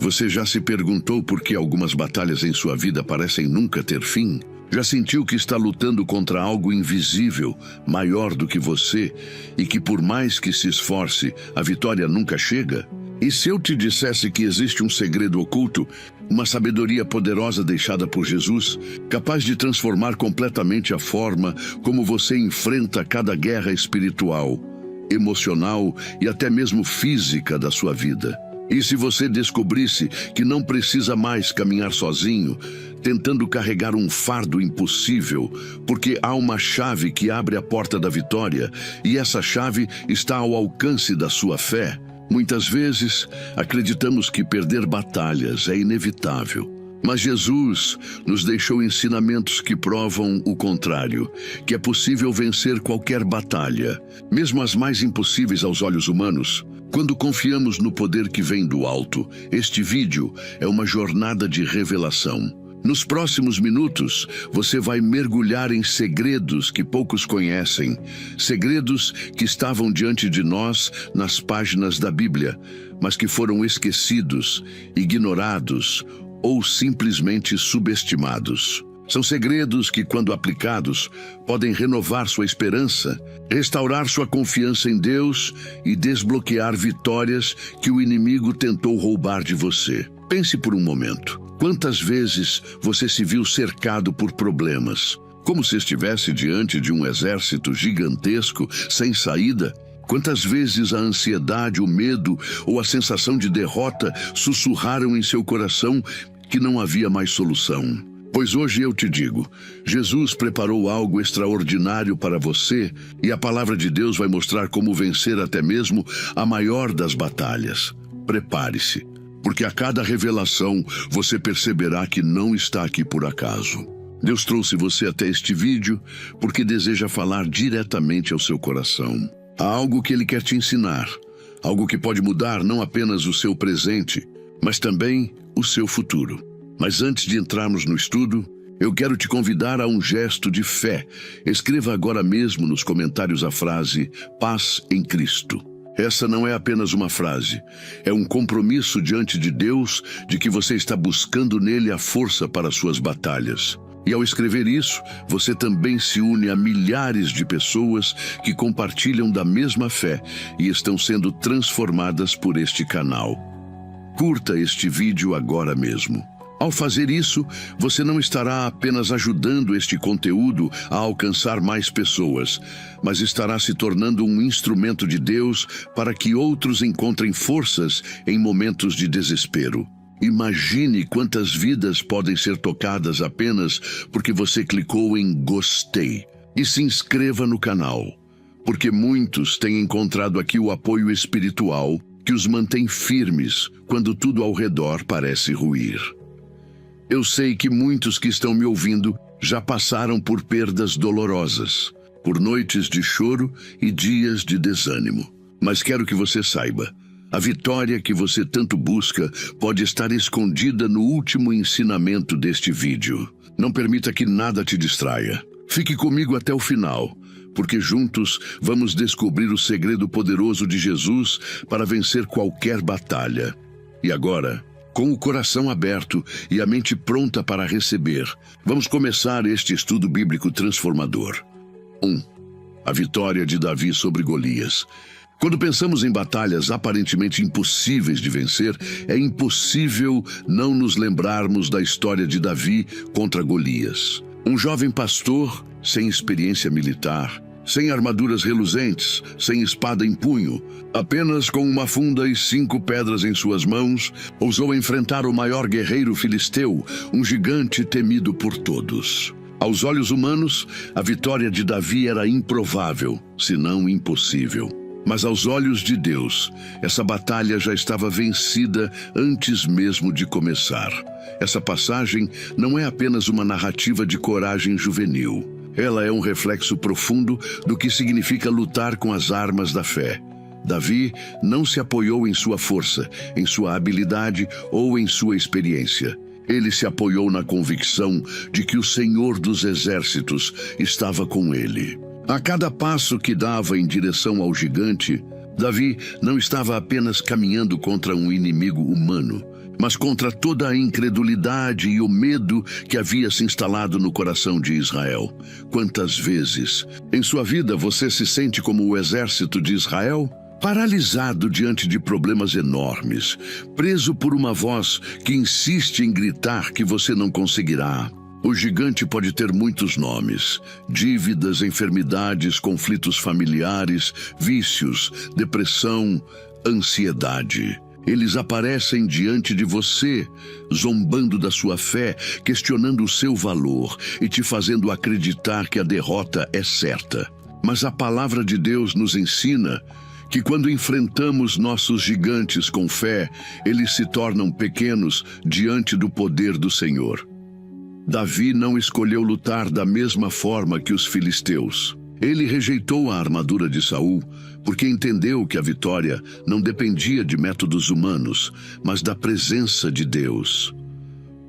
Você já se perguntou por que algumas batalhas em sua vida parecem nunca ter fim? Já sentiu que está lutando contra algo invisível, maior do que você, e que por mais que se esforce, a vitória nunca chega? E se eu te dissesse que existe um segredo oculto, uma sabedoria poderosa deixada por Jesus, capaz de transformar completamente a forma como você enfrenta cada guerra espiritual, emocional e até mesmo física da sua vida? E se você descobrisse que não precisa mais caminhar sozinho, tentando carregar um fardo impossível, porque há uma chave que abre a porta da vitória, e essa chave está ao alcance da sua fé? Muitas vezes, acreditamos que perder batalhas é inevitável. Mas Jesus nos deixou ensinamentos que provam o contrário, que é possível vencer qualquer batalha, mesmo as mais impossíveis aos olhos humanos, quando confiamos no poder que vem do alto. Este vídeo é uma jornada de revelação. Nos próximos minutos, você vai mergulhar em segredos que poucos conhecem, segredos que estavam diante de nós nas páginas da Bíblia, mas que foram esquecidos, ignorados ou simplesmente subestimados. São segredos que, quando aplicados, podem renovar sua esperança, restaurar sua confiança em Deus e desbloquear vitórias que o inimigo tentou roubar de você. Pense por um momento. Quantas vezes você se viu cercado por problemas, como se estivesse diante de um exército gigantesco sem saída? Quantas vezes a ansiedade, o medo ou a sensação de derrota sussurraram em seu coração que não havia mais solução? Pois hoje eu te digo, Jesus preparou algo extraordinário para você, e a palavra de Deus vai mostrar como vencer até mesmo a maior das batalhas. Prepare-se, porque a cada revelação você perceberá que não está aqui por acaso. Deus trouxe você até este vídeo porque deseja falar diretamente ao seu coração. Há algo que Ele quer te ensinar, algo que pode mudar não apenas o seu presente, mas também o seu futuro. Mas antes de entrarmos no estudo, eu quero te convidar a um gesto de fé. Escreva agora mesmo nos comentários a frase "Paz em Cristo". Essa não é apenas uma frase, é um compromisso diante de Deus de que você está buscando nele a força para suas batalhas. E ao escrever isso, você também se une a milhares de pessoas que compartilham da mesma fé e estão sendo transformadas por este canal. Curta este vídeo agora mesmo. Ao fazer isso, você não estará apenas ajudando este conteúdo a alcançar mais pessoas, mas estará se tornando um instrumento de Deus para que outros encontrem forças em momentos de desespero. Imagine quantas vidas podem ser tocadas apenas porque você clicou em gostei. E se inscreva no canal, porque muitos têm encontrado aqui o apoio espiritual que os mantém firmes quando tudo ao redor parece ruir. Eu sei que muitos que estão me ouvindo já passaram por perdas dolorosas, por noites de choro e dias de desânimo. Mas quero que você saiba, a vitória que você tanto busca pode estar escondida no último ensinamento deste vídeo. Não permita que nada te distraia. Fique comigo até o final, porque juntos vamos descobrir o segredo poderoso de Jesus para vencer qualquer batalha. E agora, com o coração aberto e a mente pronta para receber, vamos começar este estudo bíblico transformador. 1. A vitória de Davi sobre Golias. Quando pensamos em batalhas aparentemente impossíveis de vencer, é impossível não nos lembrarmos da história de Davi contra Golias. Um jovem pastor, sem experiência militar, sem armaduras reluzentes, sem espada em punho, apenas com uma funda e 5 pedras em suas mãos, ousou enfrentar o maior guerreiro filisteu, um gigante temido por todos. Aos olhos humanos, a vitória de Davi era improvável, se não impossível. Mas aos olhos de Deus, essa batalha já estava vencida antes mesmo de começar. Essa passagem não é apenas uma narrativa de coragem juvenil. Ela é um reflexo profundo do que significa lutar com as armas da fé. Davi não se apoiou em sua força, em sua habilidade ou em sua experiência. Ele se apoiou na convicção de que o Senhor dos Exércitos estava com ele. A cada passo que dava em direção ao gigante, Davi não estava apenas caminhando contra um inimigo humano, mas contra toda a incredulidade e o medo que havia se instalado no coração de Israel. Quantas vezes em sua vida você se sente como o exército de Israel? Paralisado diante de problemas enormes, preso por uma voz que insiste em gritar que você não conseguirá. O gigante pode ter muitos nomes: dívidas, enfermidades, conflitos familiares, vícios, depressão, ansiedade. Eles aparecem diante de você, zombando da sua fé, questionando o seu valor e te fazendo acreditar que a derrota é certa. Mas a palavra de Deus nos ensina que quando enfrentamos nossos gigantes com fé, eles se tornam pequenos diante do poder do Senhor. Davi não escolheu lutar da mesma forma que os filisteus. Ele rejeitou a armadura de Saul porque entendeu que a vitória não dependia de métodos humanos, mas da presença de Deus.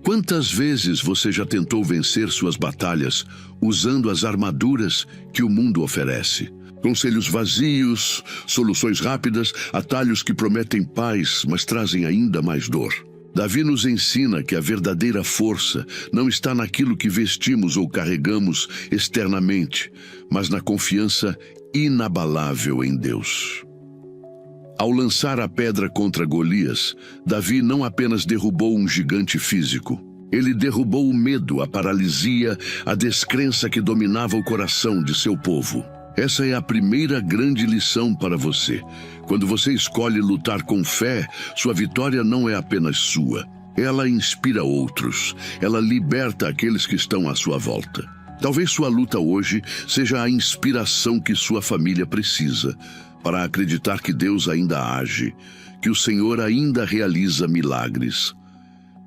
Quantas vezes você já tentou vencer suas batalhas usando as armaduras que o mundo oferece? Conselhos vazios, soluções rápidas, atalhos que prometem paz, mas trazem ainda mais dor. Davi nos ensina que a verdadeira força não está naquilo que vestimos ou carregamos externamente, mas na confiança inabalável em Deus. Ao lançar a pedra contra Golias, Davi não apenas derrubou um gigante físico. Ele derrubou o medo, a paralisia, a descrença que dominava o coração de seu povo. Essa é a primeira grande lição para você. Quando você escolhe lutar com fé, sua vitória não é apenas sua. Ela inspira outros. Ela liberta aqueles que estão à sua volta. Talvez sua luta hoje seja a inspiração que sua família precisa para acreditar que Deus ainda age, que o Senhor ainda realiza milagres.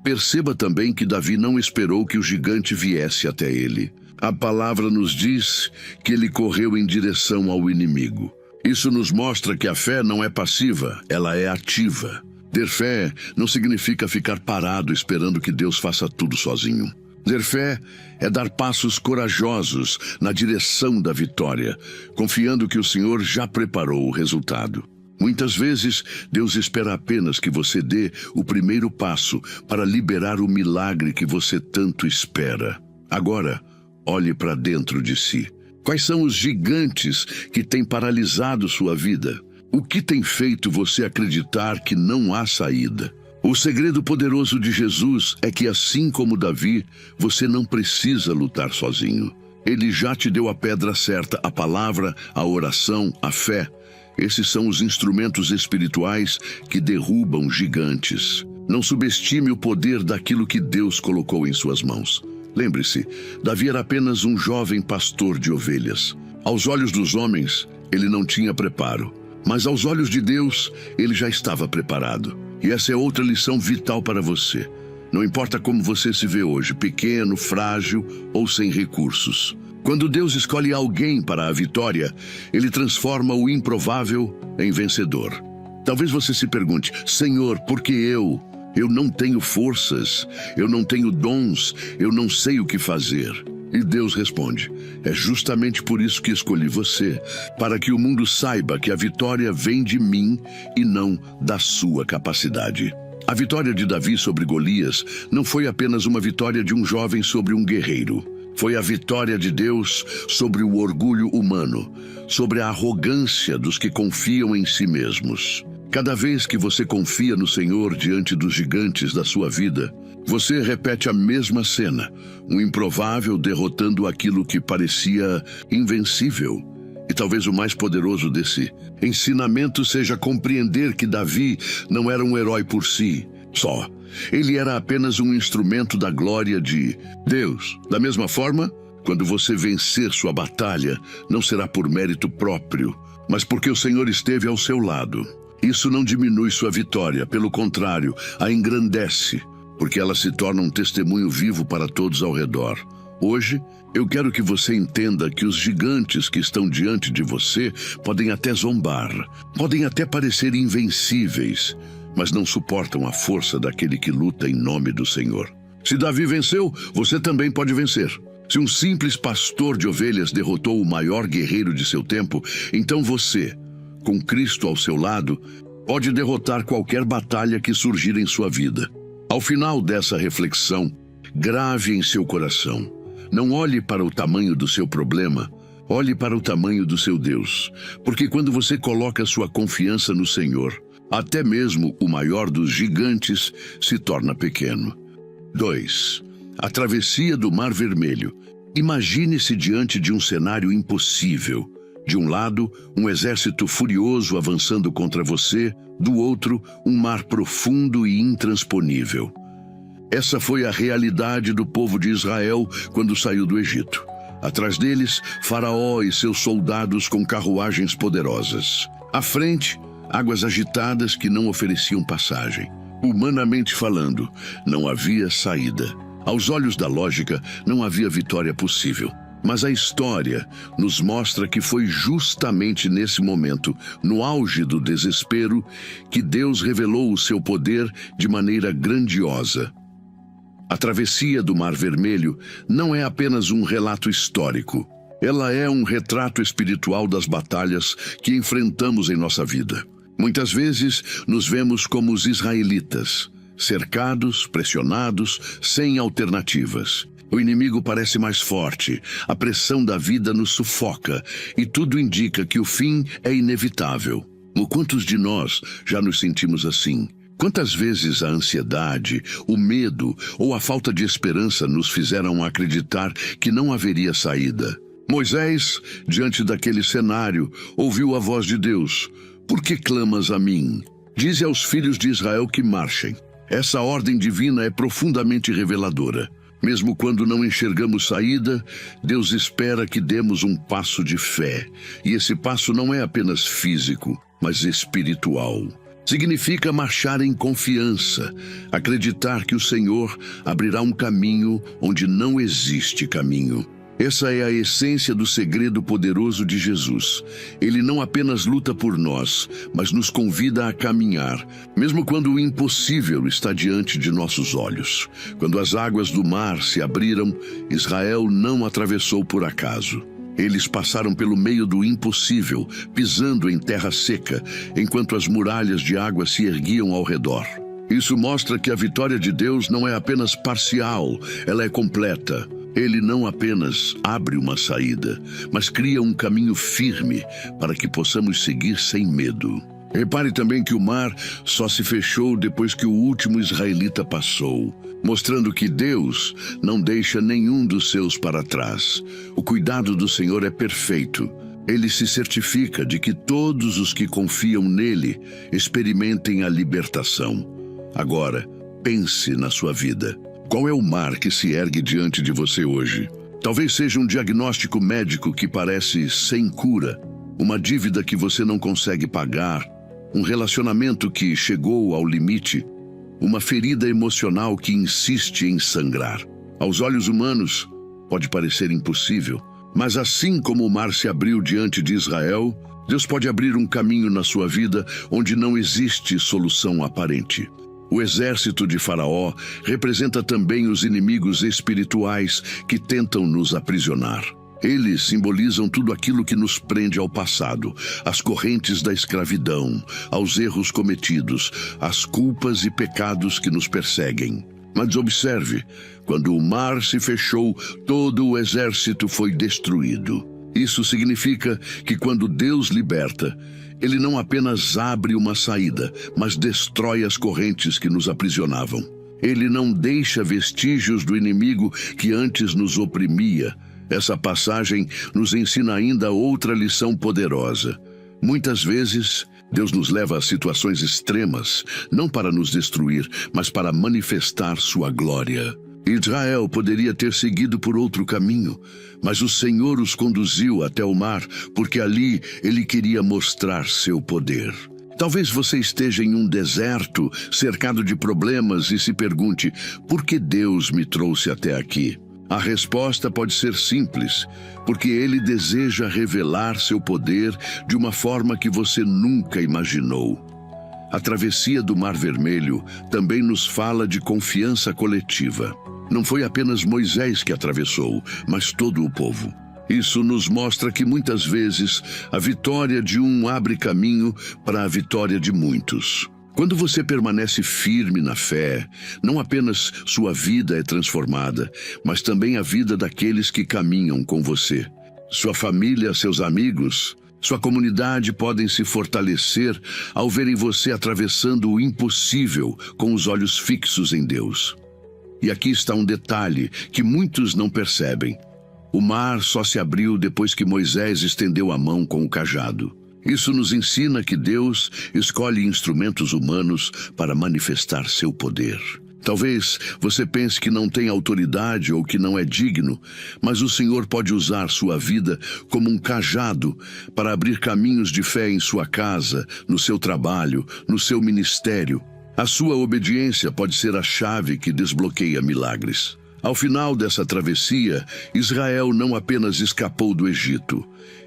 Perceba também que Davi não esperou que o gigante viesse até ele. A palavra nos diz que ele correu em direção ao inimigo. Isso nos mostra que a fé não é passiva, ela é ativa. Ter fé não significa ficar parado esperando que Deus faça tudo sozinho. Ter fé é dar passos corajosos na direção da vitória, confiando que o Senhor já preparou o resultado. Muitas vezes, Deus espera apenas que você dê o primeiro passo para liberar o milagre que você tanto espera. Agora, olhe para dentro de si. Quais são os gigantes que têm paralisado sua vida? O que tem feito você acreditar que não há saída? O segredo poderoso de Jesus é que, assim como Davi, você não precisa lutar sozinho. Ele já te deu a pedra certa, a palavra, a oração, a fé. Esses são os instrumentos espirituais que derrubam gigantes. Não subestime o poder daquilo que Deus colocou em suas mãos. Lembre-se, Davi era apenas um jovem pastor de ovelhas. Aos olhos dos homens, ele não tinha preparo. Mas aos olhos de Deus, ele já estava preparado. E essa é outra lição vital para você. Não importa como você se vê hoje, pequeno, frágil ou sem recursos. Quando Deus escolhe alguém para a vitória, ele transforma o improvável em vencedor. Talvez você se pergunte: Senhor, por que eu? Eu não tenho forças, eu não tenho dons, eu não sei o que fazer. E Deus responde: é justamente por isso que escolhi você, para que o mundo saiba que a vitória vem de mim e não da sua capacidade. A vitória de Davi sobre Golias não foi apenas uma vitória de um jovem sobre um guerreiro. Foi a vitória de Deus sobre o orgulho humano, sobre a arrogância dos que confiam em si mesmos. Cada vez que você confia no Senhor diante dos gigantes da sua vida, você repete a mesma cena, um improvável derrotando aquilo que parecia invencível. E talvez o mais poderoso desse ensinamento seja compreender que Davi não era um herói por si só. Ele era apenas um instrumento da glória de Deus. Da mesma forma, quando você vencer sua batalha, não será por mérito próprio, mas porque o Senhor esteve ao seu lado. Isso não diminui sua vitória, pelo contrário, a engrandece, porque ela se torna um testemunho vivo para todos ao redor. Hoje, eu quero que você entenda que os gigantes que estão diante de você podem até zombar, podem até parecer invencíveis, mas não suportam a força daquele que luta em nome do Senhor. Se Davi venceu, você também pode vencer. Se um simples pastor de ovelhas derrotou o maior guerreiro de seu tempo, então você, com Cristo ao seu lado, pode derrotar qualquer batalha que surgir em sua vida. Ao final dessa reflexão, grave em seu coração: não olhe para o tamanho do seu problema, olhe para o tamanho do seu Deus, porque quando você coloca sua confiança no Senhor, até mesmo o maior dos gigantes se torna pequeno. 2. A travessia do Mar Vermelho. Imagine-se diante de um cenário impossível. De um lado, um exército furioso avançando contra você, do outro, um mar profundo e intransponível. Essa foi a realidade do povo de Israel quando saiu do Egito. Atrás deles, Faraó e seus soldados com carruagens poderosas. À frente, águas agitadas que não ofereciam passagem. Humanamente falando, não havia saída. Aos olhos da lógica, não havia vitória possível. Mas a história nos mostra que foi justamente nesse momento, no auge do desespero, que Deus revelou o seu poder de maneira grandiosa. A travessia do Mar Vermelho não é apenas um relato histórico. Ela é um retrato espiritual das batalhas que enfrentamos em nossa vida. Muitas vezes nos vemos como os israelitas, cercados, pressionados, sem alternativas. O inimigo parece mais forte, a pressão da vida nos sufoca e tudo indica que o fim é inevitável. Quantos de nós já nos sentimos assim? Quantas vezes a ansiedade, o medo ou a falta de esperança nos fizeram acreditar que não haveria saída? Moisés, diante daquele cenário, ouviu a voz de Deus: "Por que clamas a mim? Dize aos filhos de Israel que marchem." Essa ordem divina é profundamente reveladora. Mesmo quando não enxergamos saída, Deus espera que demos um passo de fé. E esse passo não é apenas físico, mas espiritual. Significa marchar em confiança, acreditar que o Senhor abrirá um caminho onde não existe caminho. Essa é a essência do segredo poderoso de Jesus. Ele não apenas luta por nós, mas nos convida a caminhar, mesmo quando o impossível está diante de nossos olhos. Quando as águas do mar se abriram, Israel não atravessou por acaso. Eles passaram pelo meio do impossível, pisando em terra seca, enquanto as muralhas de água se erguiam ao redor. Isso mostra que a vitória de Deus não é apenas parcial, ela é completa. Ele não apenas abre uma saída, mas cria um caminho firme para que possamos seguir sem medo. Repare também que o mar só se fechou depois que o último israelita passou, mostrando que Deus não deixa nenhum dos seus para trás. O cuidado do Senhor é perfeito. Ele se certifica de que todos os que confiam nele experimentem a libertação. Agora, pense na sua vida. Qual é o mar que se ergue diante de você hoje? Talvez seja um diagnóstico médico que parece sem cura, uma dívida que você não consegue pagar, um relacionamento que chegou ao limite, uma ferida emocional que insiste em sangrar. Aos olhos humanos, pode parecer impossível, mas assim como o mar se abriu diante de Israel, Deus pode abrir um caminho na sua vida onde não existe solução aparente. O exército de Faraó representa também os inimigos espirituais que tentam nos aprisionar. Eles simbolizam tudo aquilo que nos prende ao passado, as correntes da escravidão, aos erros cometidos, as culpas e pecados que nos perseguem. Mas observe, quando o mar se fechou, todo o exército foi destruído. Isso significa que quando Deus liberta, Ele não apenas abre uma saída, mas destrói as correntes que nos aprisionavam. Ele não deixa vestígios do inimigo que antes nos oprimia. Essa passagem nos ensina ainda outra lição poderosa. Muitas vezes, Deus nos leva a situações extremas, não para nos destruir, mas para manifestar sua glória. Israel poderia ter seguido por outro caminho, mas o Senhor os conduziu até o mar, porque ali Ele queria mostrar seu poder. Talvez você esteja em um deserto, cercado de problemas e se pergunte: por que Deus me trouxe até aqui? A resposta pode ser simples, porque Ele deseja revelar seu poder de uma forma que você nunca imaginou. A travessia do Mar Vermelho também nos fala de confiança coletiva. Não foi apenas Moisés que atravessou, mas todo o povo. Isso nos mostra que muitas vezes a vitória de um abre caminho para a vitória de muitos. Quando você permanece firme na fé, não apenas sua vida é transformada, mas também a vida daqueles que caminham com você. Sua família, seus amigos, sua comunidade podem se fortalecer ao verem você atravessando o impossível com os olhos fixos em Deus. E aqui está um detalhe que muitos não percebem. O mar só se abriu depois que Moisés estendeu a mão com o cajado. Isso nos ensina que Deus escolhe instrumentos humanos para manifestar seu poder. Talvez você pense que não tem autoridade ou que não é digno, mas o Senhor pode usar sua vida como um cajado para abrir caminhos de fé em sua casa, no seu trabalho, no seu ministério. A sua obediência pode ser a chave que desbloqueia milagres. Ao final dessa travessia, Israel não apenas escapou do Egito.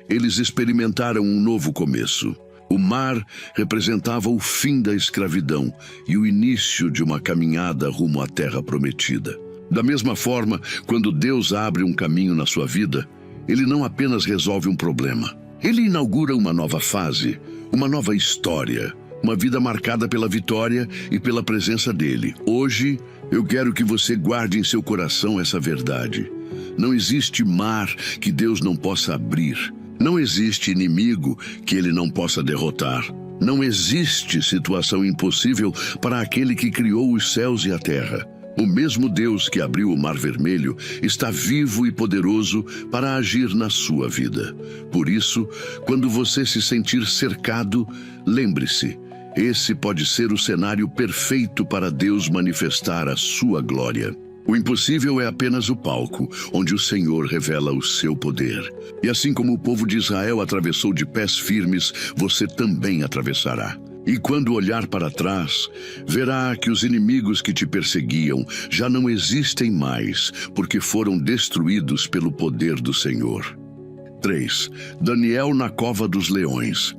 Eles experimentaram um novo começo. O mar representava o fim da escravidão e o início de uma caminhada rumo à terra prometida. Da mesma forma, quando Deus abre um caminho na sua vida, Ele não apenas resolve um problema. Ele inaugura uma nova fase, uma nova história, uma vida marcada pela vitória e pela presença dEle. Hoje, eu quero que você guarde em seu coração essa verdade. Não existe mar que Deus não possa abrir. Não existe inimigo que Ele não possa derrotar. Não existe situação impossível para aquele que criou os céus e a terra. O mesmo Deus que abriu o Mar Vermelho está vivo e poderoso para agir na sua vida. Por isso, quando você se sentir cercado, lembre-se, esse pode ser o cenário perfeito para Deus manifestar a sua glória. O impossível é apenas o palco, onde o Senhor revela o seu poder. E assim como o povo de Israel atravessou de pés firmes, você também atravessará. E quando olhar para trás, verá que os inimigos que te perseguiam já não existem mais, porque foram destruídos pelo poder do Senhor. 3. Daniel na cova dos leões.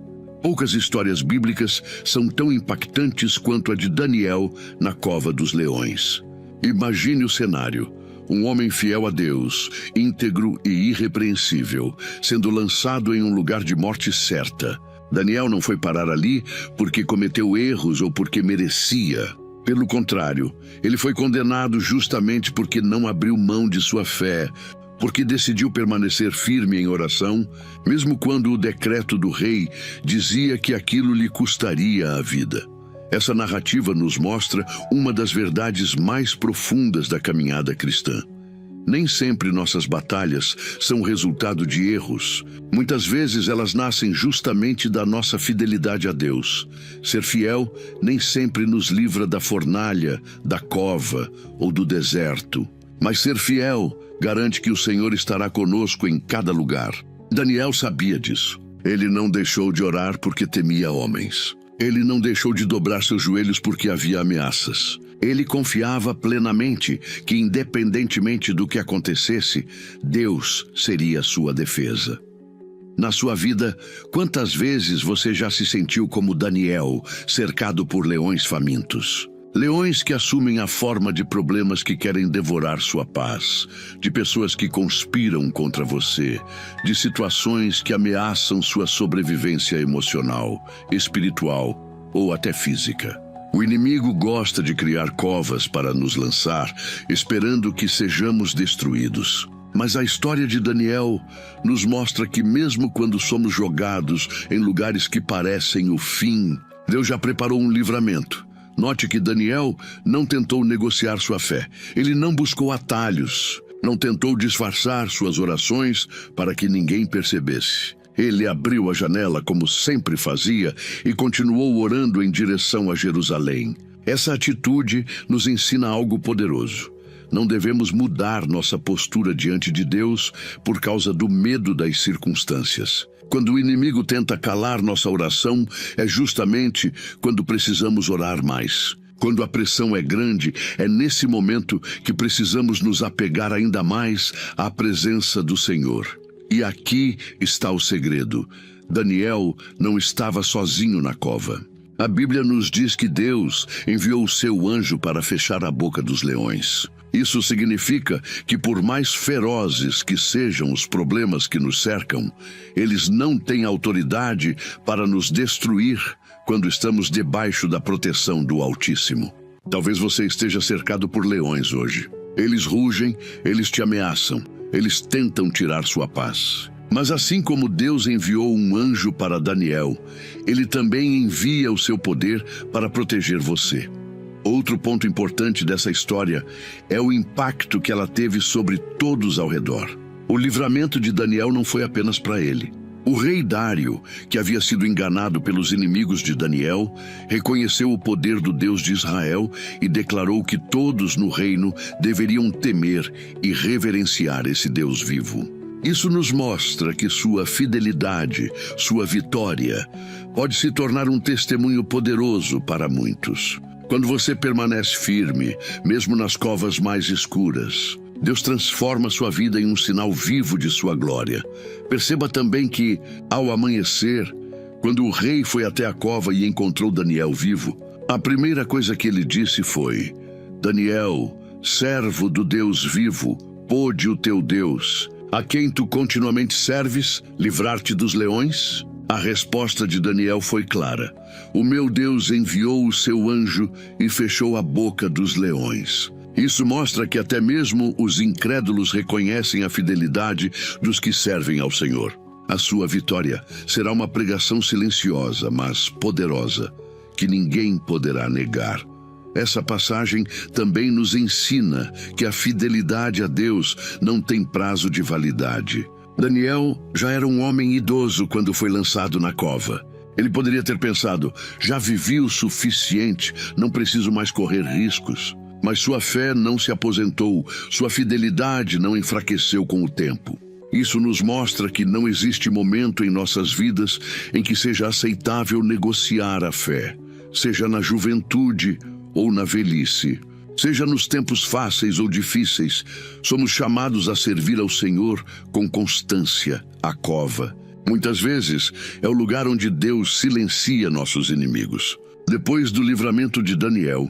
Poucas histórias bíblicas são tão impactantes quanto a de Daniel na cova dos leões. Imagine o cenário. Um homem fiel a Deus, íntegro e irrepreensível, sendo lançado em um lugar de morte certa. Daniel não foi parar ali porque cometeu erros ou porque merecia. Pelo contrário, ele foi condenado justamente porque não abriu mão de sua fé, porque decidiu permanecer firme em oração, mesmo quando o decreto do rei dizia que aquilo lhe custaria a vida. Essa narrativa nos mostra uma das verdades mais profundas da caminhada cristã. Nem sempre nossas batalhas são resultado de erros. Muitas vezes elas nascem justamente da nossa fidelidade a Deus. Ser fiel nem sempre nos livra da fornalha, da cova ou do deserto. Mas ser fiel garante que o Senhor estará conosco em cada lugar. Daniel sabia disso. Ele não deixou de orar porque temia homens. Ele não deixou de dobrar seus joelhos porque havia ameaças. Ele confiava plenamente que, independentemente do que acontecesse, Deus seria sua defesa. Na sua vida, quantas vezes você já se sentiu como Daniel, cercado por leões famintos? Leões que assumem a forma de problemas que querem devorar sua paz, de pessoas que conspiram contra você, de situações que ameaçam sua sobrevivência emocional, espiritual ou até física. O inimigo gosta de criar covas para nos lançar, esperando que sejamos destruídos. Mas a história de Daniel nos mostra que mesmo quando somos jogados em lugares que parecem o fim, Deus já preparou um livramento. Note que Daniel não tentou negociar sua fé. Ele não buscou atalhos, não tentou disfarçar suas orações para que ninguém percebesse. Ele abriu a janela como sempre fazia e continuou orando em direção a Jerusalém. Essa atitude nos ensina algo poderoso. Não devemos mudar nossa postura diante de Deus por causa do medo das circunstâncias. Quando o inimigo tenta calar nossa oração, é justamente quando precisamos orar mais. Quando a pressão é grande, é nesse momento que precisamos nos apegar ainda mais à presença do Senhor. E aqui está o segredo. Daniel não estava sozinho na cova. A Bíblia nos diz que Deus enviou o seu anjo para fechar a boca dos leões. Isso significa que, por mais ferozes que sejam os problemas que nos cercam, eles não têm autoridade para nos destruir quando estamos debaixo da proteção do Altíssimo. Talvez você esteja cercado por leões hoje. Eles rugem, eles te ameaçam, eles tentam tirar sua paz. Mas assim como Deus enviou um anjo para Daniel, ele também envia o seu poder para proteger você. Outro ponto importante dessa história é o impacto que ela teve sobre todos ao redor. O livramento de Daniel não foi apenas para ele. O rei Dário, que havia sido enganado pelos inimigos de Daniel, reconheceu o poder do Deus de Israel e declarou que todos no reino deveriam temer e reverenciar esse Deus vivo. Isso nos mostra que sua fidelidade, sua vitória, pode se tornar um testemunho poderoso para muitos. Quando você permanece firme, mesmo nas covas mais escuras, Deus transforma sua vida em um sinal vivo de sua glória. Perceba também que, ao amanhecer, quando o rei foi até a cova e encontrou Daniel vivo, a primeira coisa que ele disse foi: Daniel, servo do Deus vivo, pôde o teu Deus, a quem tu continuamente serves, livrar-te dos leões? A resposta de Daniel foi clara: o meu Deus enviou o seu anjo e fechou a boca dos leões. Isso mostra que até mesmo os incrédulos reconhecem a fidelidade dos que servem ao Senhor. A sua vitória será uma pregação silenciosa, mas poderosa, que ninguém poderá negar. Essa passagem também nos ensina que a fidelidade a Deus não tem prazo de validade. Daniel já era um homem idoso quando foi lançado na cova. Ele poderia ter pensado: já vivi o suficiente, não preciso mais correr riscos. Mas sua fé não se aposentou, sua fidelidade não enfraqueceu com o tempo. Isso nos mostra que não existe momento em nossas vidas em que seja aceitável negociar a fé, seja na juventude ou na velhice. Seja nos tempos fáceis ou difíceis, somos chamados a servir ao Senhor com constância, a cova. Muitas vezes é o lugar onde Deus silencia nossos inimigos. Depois do livramento de Daniel,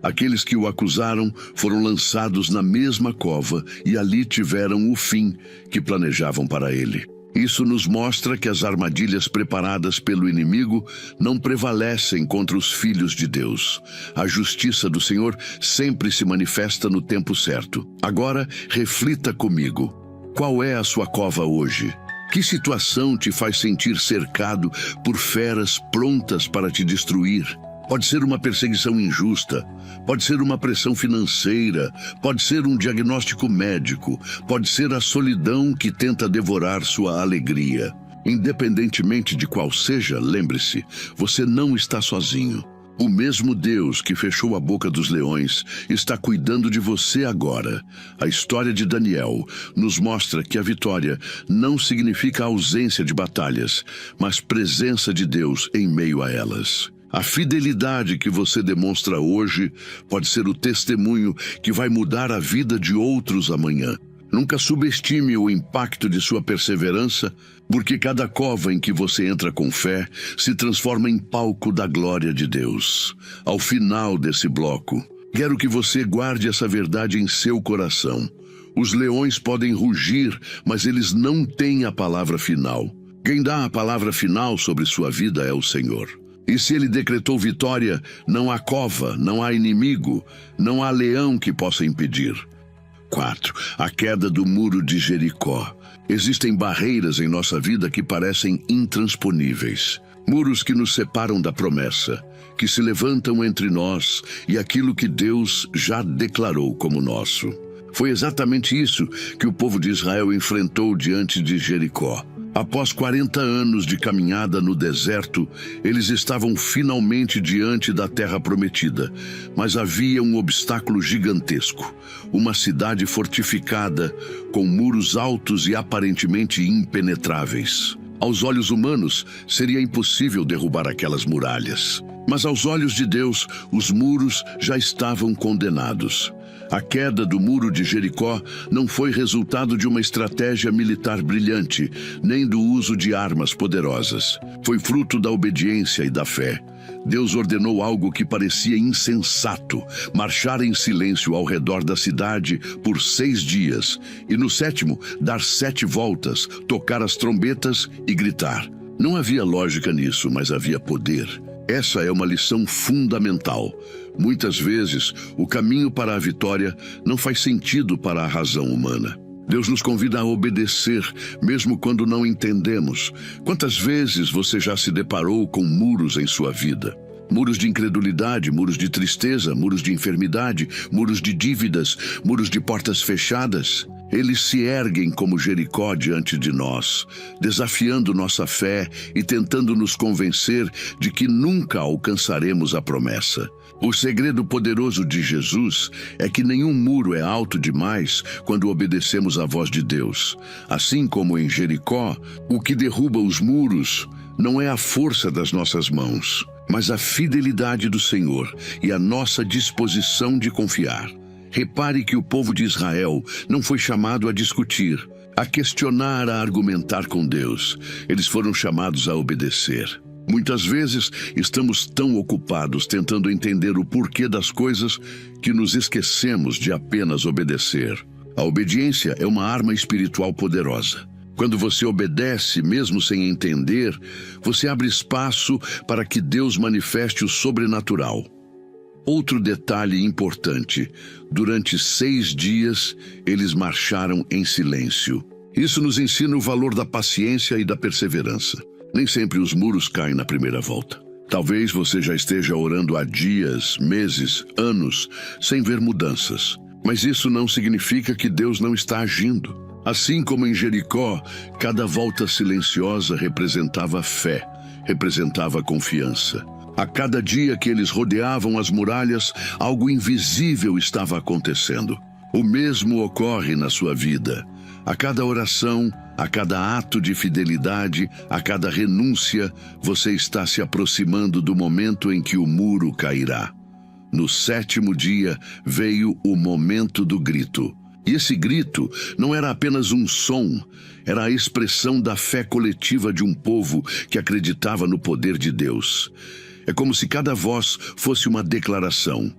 aqueles que o acusaram foram lançados na mesma cova e ali tiveram o fim que planejavam para ele. Isso nos mostra que as armadilhas preparadas pelo inimigo não prevalecem contra os filhos de Deus. A justiça do Senhor sempre se manifesta no tempo certo. Agora, reflita comigo. Qual é a sua cova hoje? Que situação te faz sentir cercado por feras prontas para te destruir? Pode ser uma perseguição injusta, pode ser uma pressão financeira, pode ser um diagnóstico médico, pode ser a solidão que tenta devorar sua alegria. Independentemente de qual seja, lembre-se, você não está sozinho. O mesmo Deus que fechou a boca dos leões está cuidando de você agora. A história de Daniel nos mostra que a vitória não significa a ausência de batalhas, mas presença de Deus em meio a elas. A fidelidade que você demonstra hoje pode ser o testemunho que vai mudar a vida de outros amanhã. Nunca subestime o impacto de sua perseverança, porque cada cova em que você entra com fé se transforma em palco da glória de Deus. Ao final desse bloco, quero que você guarde essa verdade em seu coração. Os leões podem rugir, mas eles não têm a palavra final. Quem dá a palavra final sobre sua vida é o Senhor. E se ele decretou vitória, não há cova, não há inimigo, não há leão que possa impedir. 4. A queda do muro de Jericó. Existem barreiras em nossa vida que parecem intransponíveis. Muros que nos separam da promessa, que se levantam entre nós e aquilo que Deus já declarou como nosso. Foi exatamente isso que o povo de Israel enfrentou diante de Jericó. Após 40 anos de caminhada no deserto, eles estavam finalmente diante da terra prometida, mas havia um obstáculo gigantesco, uma cidade fortificada, com muros altos e aparentemente impenetráveis. Aos olhos humanos, seria impossível derrubar aquelas muralhas. Mas aos olhos de Deus, os muros já estavam condenados. A queda do muro de Jericó não foi resultado de uma estratégia militar brilhante, nem do uso de armas poderosas. Foi fruto da obediência e da fé. Deus ordenou algo que parecia insensato: marchar em silêncio ao redor da cidade por 6 dias, e no 7º, dar 7 voltas, tocar as trombetas e gritar. Não havia lógica nisso, mas havia poder. Essa é uma lição fundamental. Muitas vezes, o caminho para a vitória não faz sentido para a razão humana. Deus nos convida a obedecer, mesmo quando não entendemos. Quantas vezes você já se deparou com muros em sua vida? Muros de incredulidade, muros de tristeza, muros de enfermidade, muros de dívidas, muros de portas fechadas. Eles se erguem como Jericó diante de nós, desafiando nossa fé e tentando nos convencer de que nunca alcançaremos a promessa. O segredo poderoso de Jesus é que nenhum muro é alto demais quando obedecemos à voz de Deus. Assim como em Jericó, o que derruba os muros não é a força das nossas mãos, mas a fidelidade do Senhor e a nossa disposição de confiar. Repare que o povo de Israel não foi chamado a discutir, a questionar, a argumentar com Deus. Eles foram chamados a obedecer. Muitas vezes estamos tão ocupados tentando entender o porquê das coisas que nos esquecemos de apenas obedecer. A obediência é uma arma espiritual poderosa. Quando você obedece, mesmo sem entender, você abre espaço para que Deus manifeste o sobrenatural. Outro detalhe importante: durante 6 dias, eles marcharam em silêncio. Isso nos ensina o valor da paciência e da perseverança. Nem sempre os muros caem na primeira volta. Talvez você já esteja orando há dias, meses, anos, sem ver mudanças. Mas isso não significa que Deus não está agindo. Assim como em Jericó, cada volta silenciosa representava fé, representava confiança. A cada dia que eles rodeavam as muralhas, algo invisível estava acontecendo. O mesmo ocorre na sua vida. A cada oração, a cada ato de fidelidade, a cada renúncia, você está se aproximando do momento em que o muro cairá. No 7º dia veio o momento do grito. E esse grito não era apenas um som, era a expressão da fé coletiva de um povo que acreditava no poder de Deus. É como se cada voz fosse uma declaração: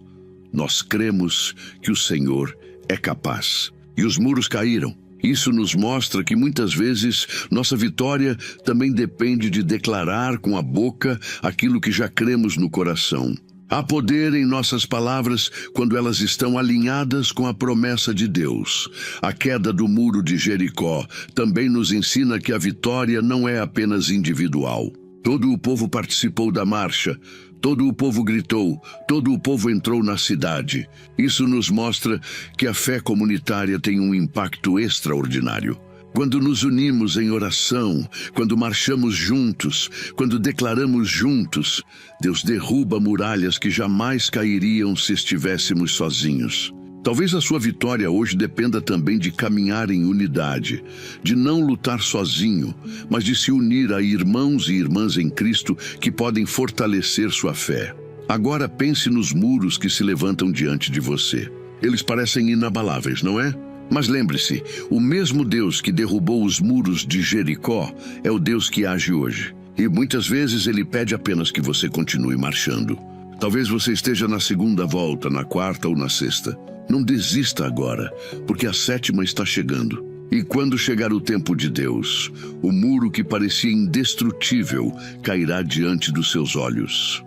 nós cremos que o Senhor é capaz. E os muros caíram. Isso nos mostra que muitas vezes nossa vitória também depende de declarar com a boca aquilo que já cremos no coração. Há poder em nossas palavras quando elas estão alinhadas com a promessa de Deus. A queda do muro de Jericó também nos ensina que a vitória não é apenas individual. Todo o povo participou da marcha, todo o povo gritou, todo o povo entrou na cidade. Isso nos mostra que a fé comunitária tem um impacto extraordinário. Quando nos unimos em oração, quando marchamos juntos, quando declaramos juntos, Deus derruba muralhas que jamais cairiam se estivéssemos sozinhos. Talvez a sua vitória hoje dependa também de caminhar em unidade, de não lutar sozinho, mas de se unir a irmãos e irmãs em Cristo que podem fortalecer sua fé. Agora pense nos muros que se levantam diante de você. Eles parecem inabaláveis, não é? Mas lembre-se, o mesmo Deus que derrubou os muros de Jericó é o Deus que age hoje. E muitas vezes Ele pede apenas que você continue marchando. Talvez você esteja na 2ª volta, na 4ª ou na 6ª. Não desista agora, porque a 7ª está chegando. E quando chegar o tempo de Deus, o muro que parecia indestrutível cairá diante dos seus olhos.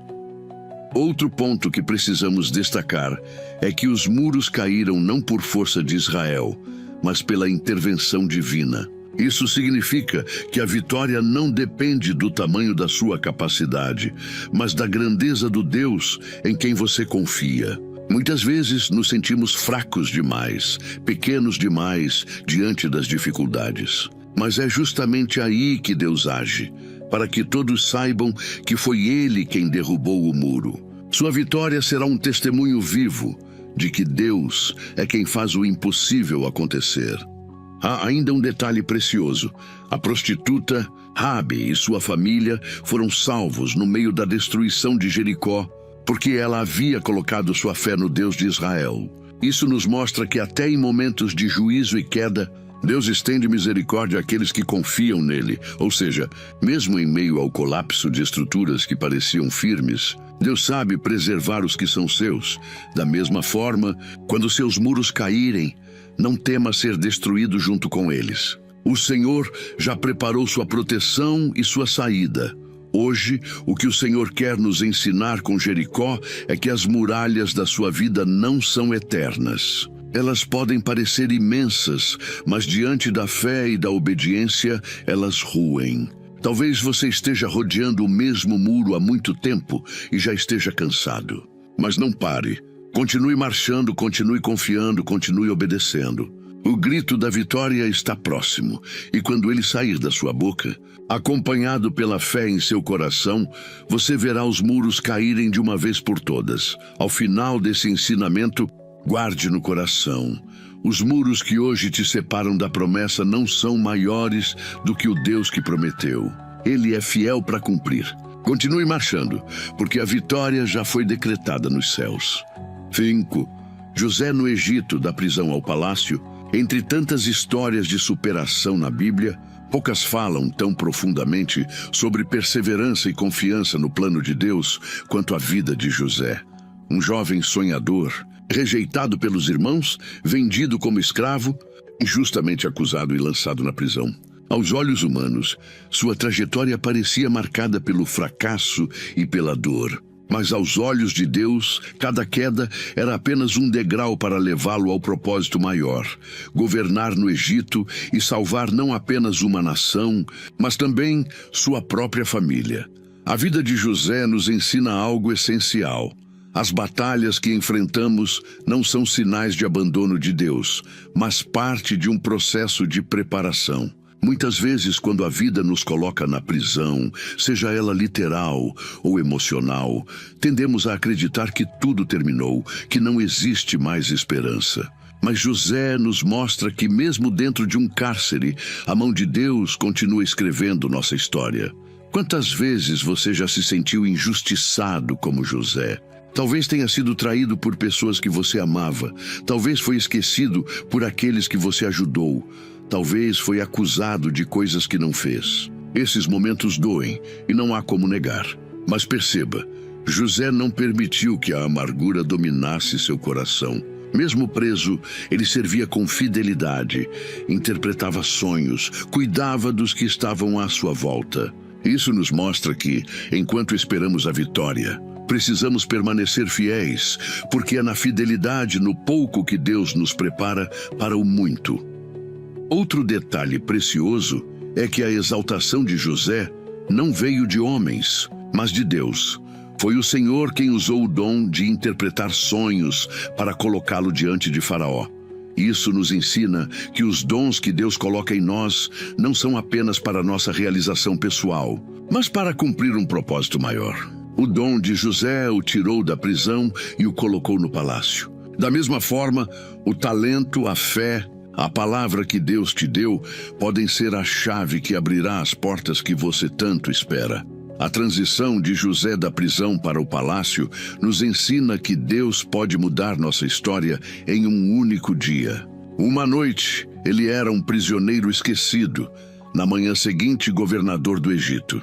Outro ponto que precisamos destacar é que os muros caíram não por força de Israel, mas pela intervenção divina. Isso significa que a vitória não depende do tamanho da sua capacidade, mas da grandeza do Deus em quem você confia. Muitas vezes nos sentimos fracos demais, pequenos demais diante das dificuldades. Mas é justamente aí que Deus age, para que todos saibam que foi Ele quem derrubou o muro. Sua vitória será um testemunho vivo de que Deus é quem faz o impossível acontecer. Há ainda um detalhe precioso. A prostituta Raabe e sua família foram salvos no meio da destruição de Jericó, porque ela havia colocado sua fé no Deus de Israel. Isso nos mostra que até em momentos de juízo e queda, Deus estende misericórdia àqueles que confiam nele. Ou seja, mesmo em meio ao colapso de estruturas que pareciam firmes, Deus sabe preservar os que são seus. Da mesma forma, quando seus muros caírem, não tema ser destruído junto com eles. O Senhor já preparou sua proteção e sua saída. Hoje, o que o Senhor quer nos ensinar com Jericó é que as muralhas da sua vida não são eternas. Elas podem parecer imensas, mas diante da fé e da obediência, elas ruem. Talvez você esteja rodeando o mesmo muro há muito tempo e já esteja cansado. Mas não pare. Continue marchando, continue confiando, continue obedecendo. O grito da vitória está próximo, e quando ele sair da sua boca, acompanhado pela fé em seu coração, você verá os muros caírem de uma vez por todas. Ao final desse ensinamento, guarde no coração: os muros que hoje te separam da promessa não são maiores do que o Deus que prometeu. Ele é fiel para cumprir. Continue marchando, porque a vitória já foi decretada nos céus. 5. José no Egito, da prisão ao palácio. Entre tantas histórias de superação na Bíblia, poucas falam tão profundamente sobre perseverança e confiança no plano de Deus quanto a vida de José. Um jovem sonhador, rejeitado pelos irmãos, vendido como escravo, injustamente acusado e lançado na prisão. Aos olhos humanos, sua trajetória parecia marcada pelo fracasso e pela dor. Mas aos olhos de Deus, cada queda era apenas um degrau para levá-lo ao propósito maior: governar no Egito e salvar não apenas uma nação, mas também sua própria família. A vida de José nos ensina algo essencial. As batalhas que enfrentamos não são sinais de abandono de Deus, mas parte de um processo de preparação. Muitas vezes, quando a vida nos coloca na prisão, seja ela literal ou emocional, tendemos a acreditar que tudo terminou, que não existe mais esperança. Mas José nos mostra que mesmo dentro de um cárcere, a mão de Deus continua escrevendo nossa história. Quantas vezes você já se sentiu injustiçado como José? Talvez tenha sido traído por pessoas que você amava. Talvez foi esquecido por aqueles que você ajudou. Talvez foi acusado de coisas que não fez. Esses momentos doem e não há como negar. Mas perceba, José não permitiu que a amargura dominasse seu coração. Mesmo preso, ele servia com fidelidade, interpretava sonhos, cuidava dos que estavam à sua volta. Isso nos mostra que, enquanto esperamos a vitória, precisamos permanecer fiéis, porque é na fidelidade, no pouco, que Deus nos prepara para o muito. Outro detalhe precioso é que a exaltação de José não veio de homens, mas de Deus. Foi o Senhor quem usou o dom de interpretar sonhos para colocá-lo diante de Faraó. Isso nos ensina que os dons que Deus coloca em nós não são apenas para nossa realização pessoal, mas para cumprir um propósito maior. O dom de José o tirou da prisão e o colocou no palácio. Da mesma forma, o talento, a fé, a palavra que Deus te deu podem ser a chave que abrirá as portas que você tanto espera. A transição de José da prisão para o palácio nos ensina que Deus pode mudar nossa história em um único dia. Uma noite, ele era um prisioneiro esquecido. Na manhã seguinte, governador do Egito.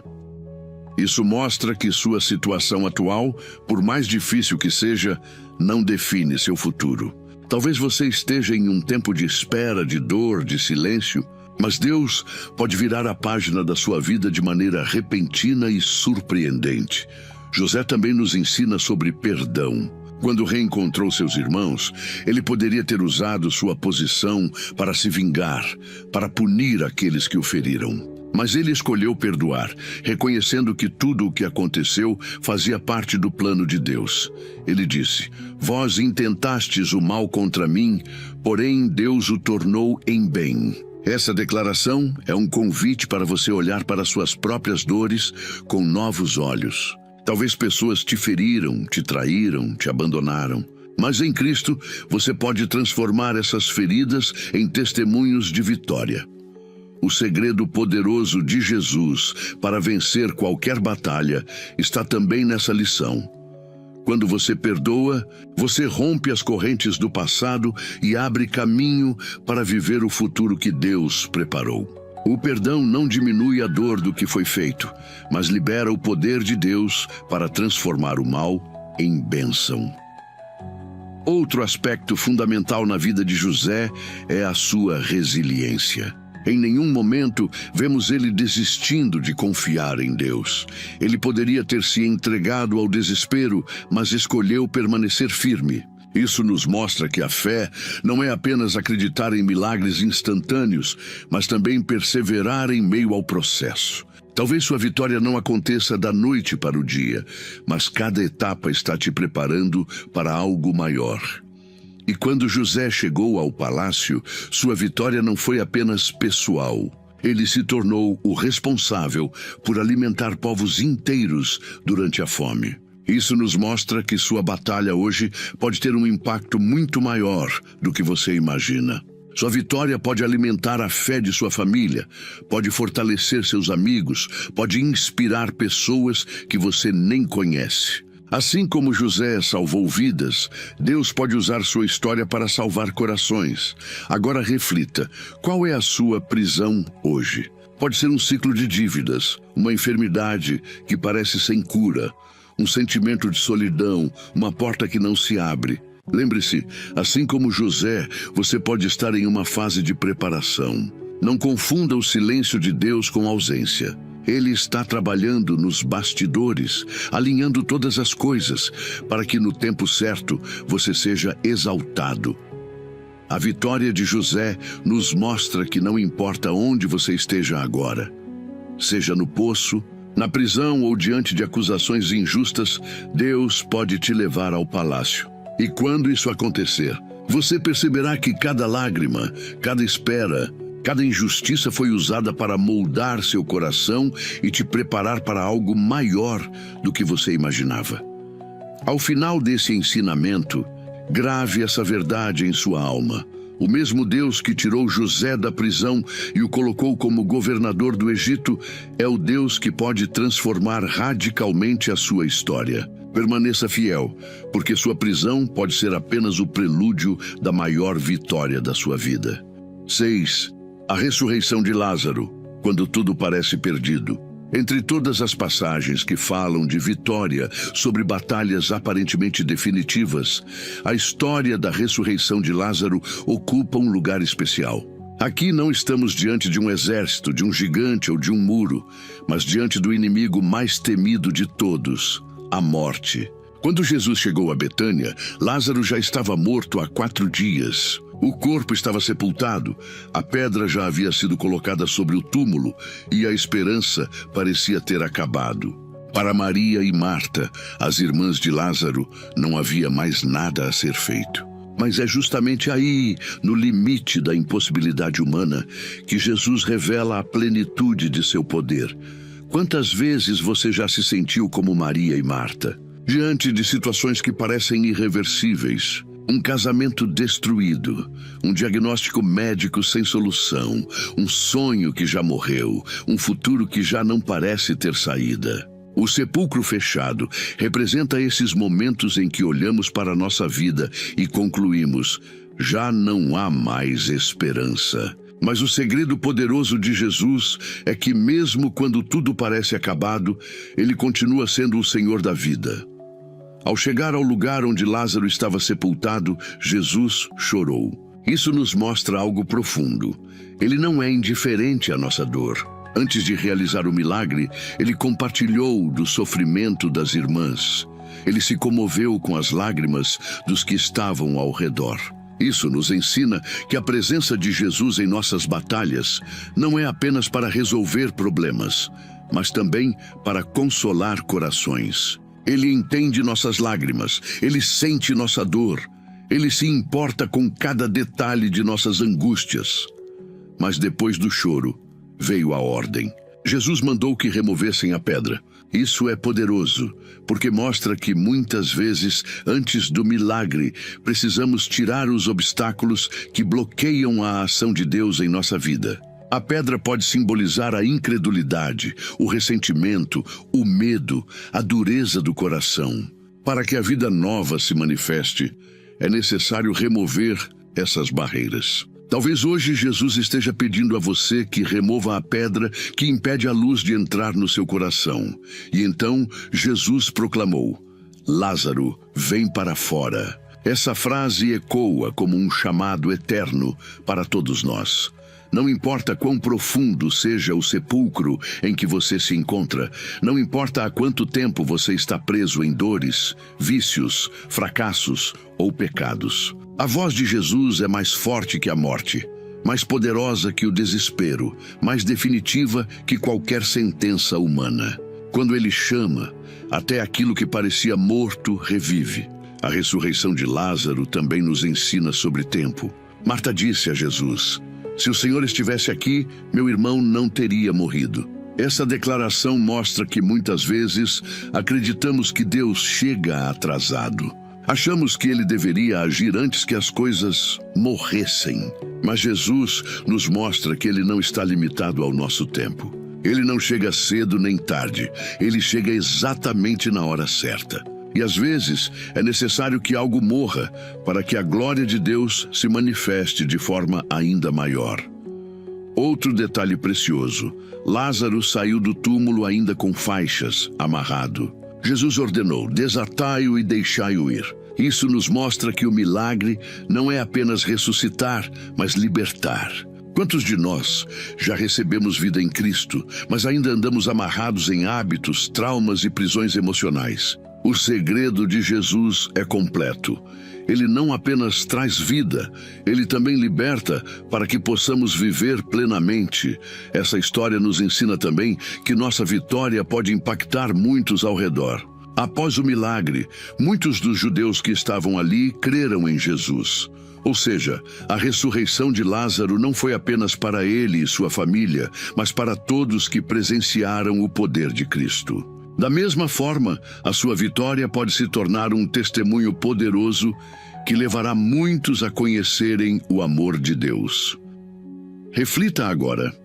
Isso mostra que sua situação atual, por mais difícil que seja, não define seu futuro. Talvez você esteja em um tempo de espera, de dor, de silêncio, mas Deus pode virar a página da sua vida de maneira repentina e surpreendente. José também nos ensina sobre perdão. Quando reencontrou seus irmãos, ele poderia ter usado sua posição para se vingar, para punir aqueles que o feriram. Mas ele escolheu perdoar, reconhecendo que tudo o que aconteceu fazia parte do plano de Deus. Ele disse: "Vós intentastes o mal contra mim, porém Deus o tornou em bem." Essa declaração é um convite para você olhar para suas próprias dores com novos olhos. Talvez pessoas te feriram, te traíram, te abandonaram. Mas em Cristo, você pode transformar essas feridas em testemunhos de vitória. O segredo poderoso de Jesus para vencer qualquer batalha está também nessa lição. Quando você perdoa, você rompe as correntes do passado e abre caminho para viver o futuro que Deus preparou. O perdão não diminui a dor do que foi feito, mas libera o poder de Deus para transformar o mal em bênção. Outro aspecto fundamental na vida de José é a sua resiliência. Em nenhum momento vemos ele desistindo de confiar em Deus. Ele poderia ter se entregado ao desespero, mas escolheu permanecer firme. Isso nos mostra que a fé não é apenas acreditar em milagres instantâneos, mas também perseverar em meio ao processo. Talvez sua vitória não aconteça da noite para o dia, mas cada etapa está te preparando para algo maior. E quando José chegou ao palácio, sua vitória não foi apenas pessoal. Ele se tornou o responsável por alimentar povos inteiros durante a fome. Isso nos mostra que sua batalha hoje pode ter um impacto muito maior do que você imagina. Sua vitória pode alimentar a fé de sua família, pode fortalecer seus amigos, pode inspirar pessoas que você nem conhece. Assim como José salvou vidas, Deus pode usar sua história para salvar corações. Agora reflita, qual é a sua prisão hoje? Pode ser um ciclo de dívidas, uma enfermidade que parece sem cura, um sentimento de solidão, uma porta que não se abre. Lembre-se, assim como José, você pode estar em uma fase de preparação. Não confunda o silêncio de Deus com ausência. Ele está trabalhando nos bastidores, alinhando todas as coisas, para que no tempo certo você seja exaltado. A vitória de José nos mostra que não importa onde você esteja agora, seja no poço, na prisão ou diante de acusações injustas, Deus pode te levar ao palácio. E quando isso acontecer, você perceberá que cada lágrima, cada espera, cada injustiça foi usada para moldar seu coração e te preparar para algo maior do que você imaginava. Ao final desse ensinamento, grave essa verdade em sua alma. O mesmo Deus que tirou José da prisão e o colocou como governador do Egito é o Deus que pode transformar radicalmente a sua história. Permaneça fiel, porque sua prisão pode ser apenas o prelúdio da maior vitória da sua vida. 6. A ressurreição de Lázaro, quando tudo parece perdido. Entre todas as passagens que falam de vitória sobre batalhas aparentemente definitivas, a história da ressurreição de Lázaro ocupa um lugar especial. Aqui não estamos diante de um exército, de um gigante ou de um muro, mas diante do inimigo mais temido de todos, a morte. Quando Jesus chegou a Betânia, Lázaro já estava morto há 4 dias. O corpo estava sepultado, a pedra já havia sido colocada sobre o túmulo e a esperança parecia ter acabado. Para Maria e Marta, as irmãs de Lázaro, não havia mais nada a ser feito. Mas é justamente aí, no limite da impossibilidade humana, que Jesus revela a plenitude de seu poder. Quantas vezes você já se sentiu como Maria e Marta? Diante de situações que parecem irreversíveis, um casamento destruído, um diagnóstico médico sem solução, um sonho que já morreu, um futuro que já não parece ter saída. O sepulcro fechado representa esses momentos em que olhamos para a nossa vida e concluímos: já não há mais esperança. Mas o segredo poderoso de Jesus é que mesmo quando tudo parece acabado, Ele continua sendo o Senhor da vida. Ao chegar ao lugar onde Lázaro estava sepultado, Jesus chorou. Isso nos mostra algo profundo. Ele não é indiferente à nossa dor. Antes de realizar o milagre, ele compartilhou do sofrimento das irmãs. Ele se comoveu com as lágrimas dos que estavam ao redor. Isso nos ensina que a presença de Jesus em nossas batalhas não é apenas para resolver problemas, mas também para consolar corações. Ele entende nossas lágrimas, Ele sente nossa dor, Ele se importa com cada detalhe de nossas angústias. Mas depois do choro, veio a ordem. Jesus mandou que removessem a pedra. Isso é poderoso, porque mostra que muitas vezes, antes do milagre, precisamos tirar os obstáculos que bloqueiam a ação de Deus em nossa vida. A pedra pode simbolizar a incredulidade, o ressentimento, o medo, a dureza do coração. Para que a vida nova se manifeste, é necessário remover essas barreiras. Talvez hoje Jesus esteja pedindo a você que remova a pedra que impede a luz de entrar no seu coração. E então Jesus proclamou: Lázaro, vem para fora. Essa frase ecoa como um chamado eterno para todos nós. Não importa quão profundo seja o sepulcro em que você se encontra, não importa há quanto tempo você está preso em dores, vícios, fracassos ou pecados. A voz de Jesus é mais forte que a morte, mais poderosa que o desespero, mais definitiva que qualquer sentença humana. Quando ele chama, até aquilo que parecia morto revive. A ressurreição de Lázaro também nos ensina sobre tempo. Marta disse a Jesus: se o Senhor estivesse aqui, meu irmão não teria morrido. Essa declaração mostra que muitas vezes acreditamos que Deus chega atrasado. Achamos que ele deveria agir antes que as coisas morressem. Mas Jesus nos mostra que ele não está limitado ao nosso tempo. Ele não chega cedo nem tarde. Ele chega exatamente na hora certa. E às vezes é necessário que algo morra para que a glória de Deus se manifeste de forma ainda maior. Outro detalhe precioso: Lázaro saiu do túmulo ainda com faixas, amarrado. Jesus ordenou: desatai-o e deixai-o ir. Isso nos mostra que o milagre não é apenas ressuscitar, mas libertar. Quantos de nós já recebemos vida em Cristo, mas ainda andamos amarrados em hábitos, traumas e prisões emocionais? O segredo de Jesus é completo. Ele não apenas traz vida, ele também liberta para que possamos viver plenamente. Essa história nos ensina também que nossa vitória pode impactar muitos ao redor. Após o milagre, muitos dos judeus que estavam ali creram em Jesus. Ou seja, a ressurreição de Lázaro não foi apenas para ele e sua família, mas para todos que presenciaram o poder de Cristo. Da mesma forma, a sua vitória pode se tornar um testemunho poderoso que levará muitos a conhecerem o amor de Deus. Reflita agora: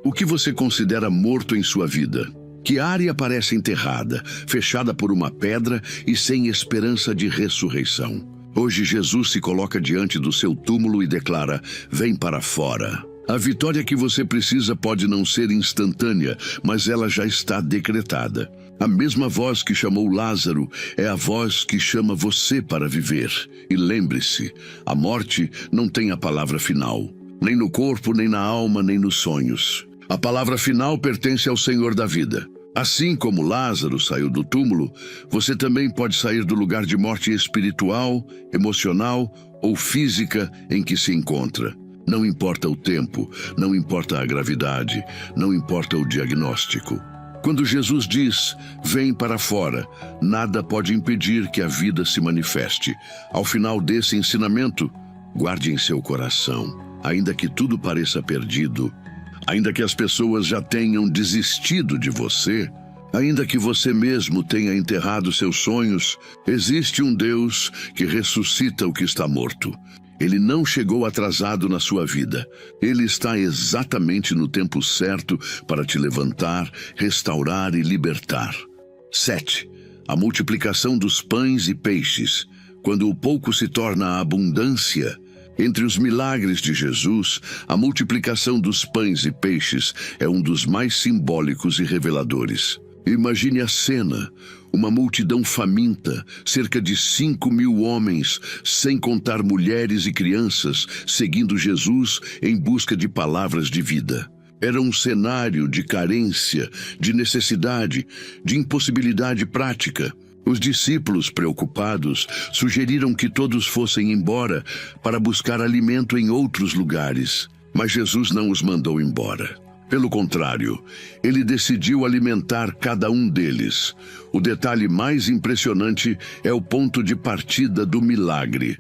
o que você considera morto em sua vida? Que área parece enterrada, fechada por uma pedra e sem esperança de ressurreição? Hoje Jesus se coloca diante do seu túmulo e declara: vem para fora. A vitória que você precisa pode não ser instantânea, mas ela já está decretada. A mesma voz que chamou Lázaro é a voz que chama você para viver. E lembre-se, a morte não tem a palavra final, nem no corpo, nem na alma, nem nos sonhos. A palavra final pertence ao Senhor da vida. Assim como Lázaro saiu do túmulo, você também pode sair do lugar de morte espiritual, emocional ou física em que se encontra. Não importa o tempo, não importa a gravidade, não importa o diagnóstico. Quando Jesus diz: vem para fora, nada pode impedir que a vida se manifeste. Ao final desse ensinamento, guarde em seu coração: ainda que tudo pareça perdido, ainda que as pessoas já tenham desistido de você, ainda que você mesmo tenha enterrado seus sonhos, existe um Deus que ressuscita o que está morto. Ele não chegou atrasado na sua vida. Ele está exatamente no tempo certo para te levantar, restaurar e libertar. 7. A multiplicação dos pães e peixes. Quando o pouco se torna a abundância. Entre os milagres de Jesus, a multiplicação dos pães e peixes é um dos mais simbólicos e reveladores. Imagine a cena: uma multidão faminta, cerca de 5.000 homens, sem contar mulheres e crianças, seguindo Jesus em busca de palavras de vida. Era um cenário de carência, de necessidade, de impossibilidade prática. Os discípulos, preocupados, sugeriram que todos fossem embora para buscar alimento em outros lugares. Mas Jesus não os mandou embora. Pelo contrário, ele decidiu alimentar cada um deles. O detalhe mais impressionante é o ponto de partida do milagre.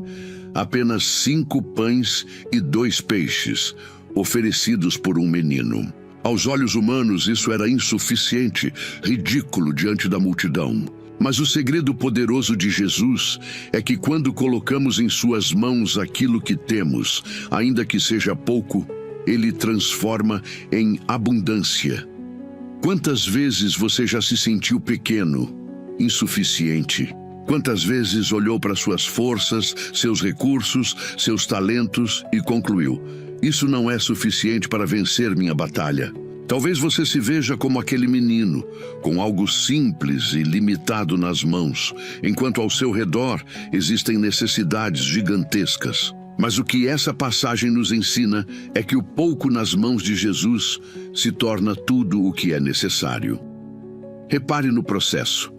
Apenas 5 pães e 2 peixes, oferecidos por um menino. Aos olhos humanos, isso era insuficiente, ridículo diante da multidão. Mas o segredo poderoso de Jesus é que quando colocamos em suas mãos aquilo que temos, ainda que seja pouco, ele transforma em abundância. Quantas vezes você já se sentiu pequeno, insuficiente, Quantas vezes olhou para suas forças, seus recursos, seus talentos e concluiu: isso não é suficiente para vencer minha batalha. Talvez você se veja como aquele menino, com algo simples e limitado nas mãos, enquanto ao seu redor existem necessidades gigantescas. Mas o que essa passagem nos ensina é que o pouco nas mãos de Jesus se torna tudo o que é necessário. Repare no processo.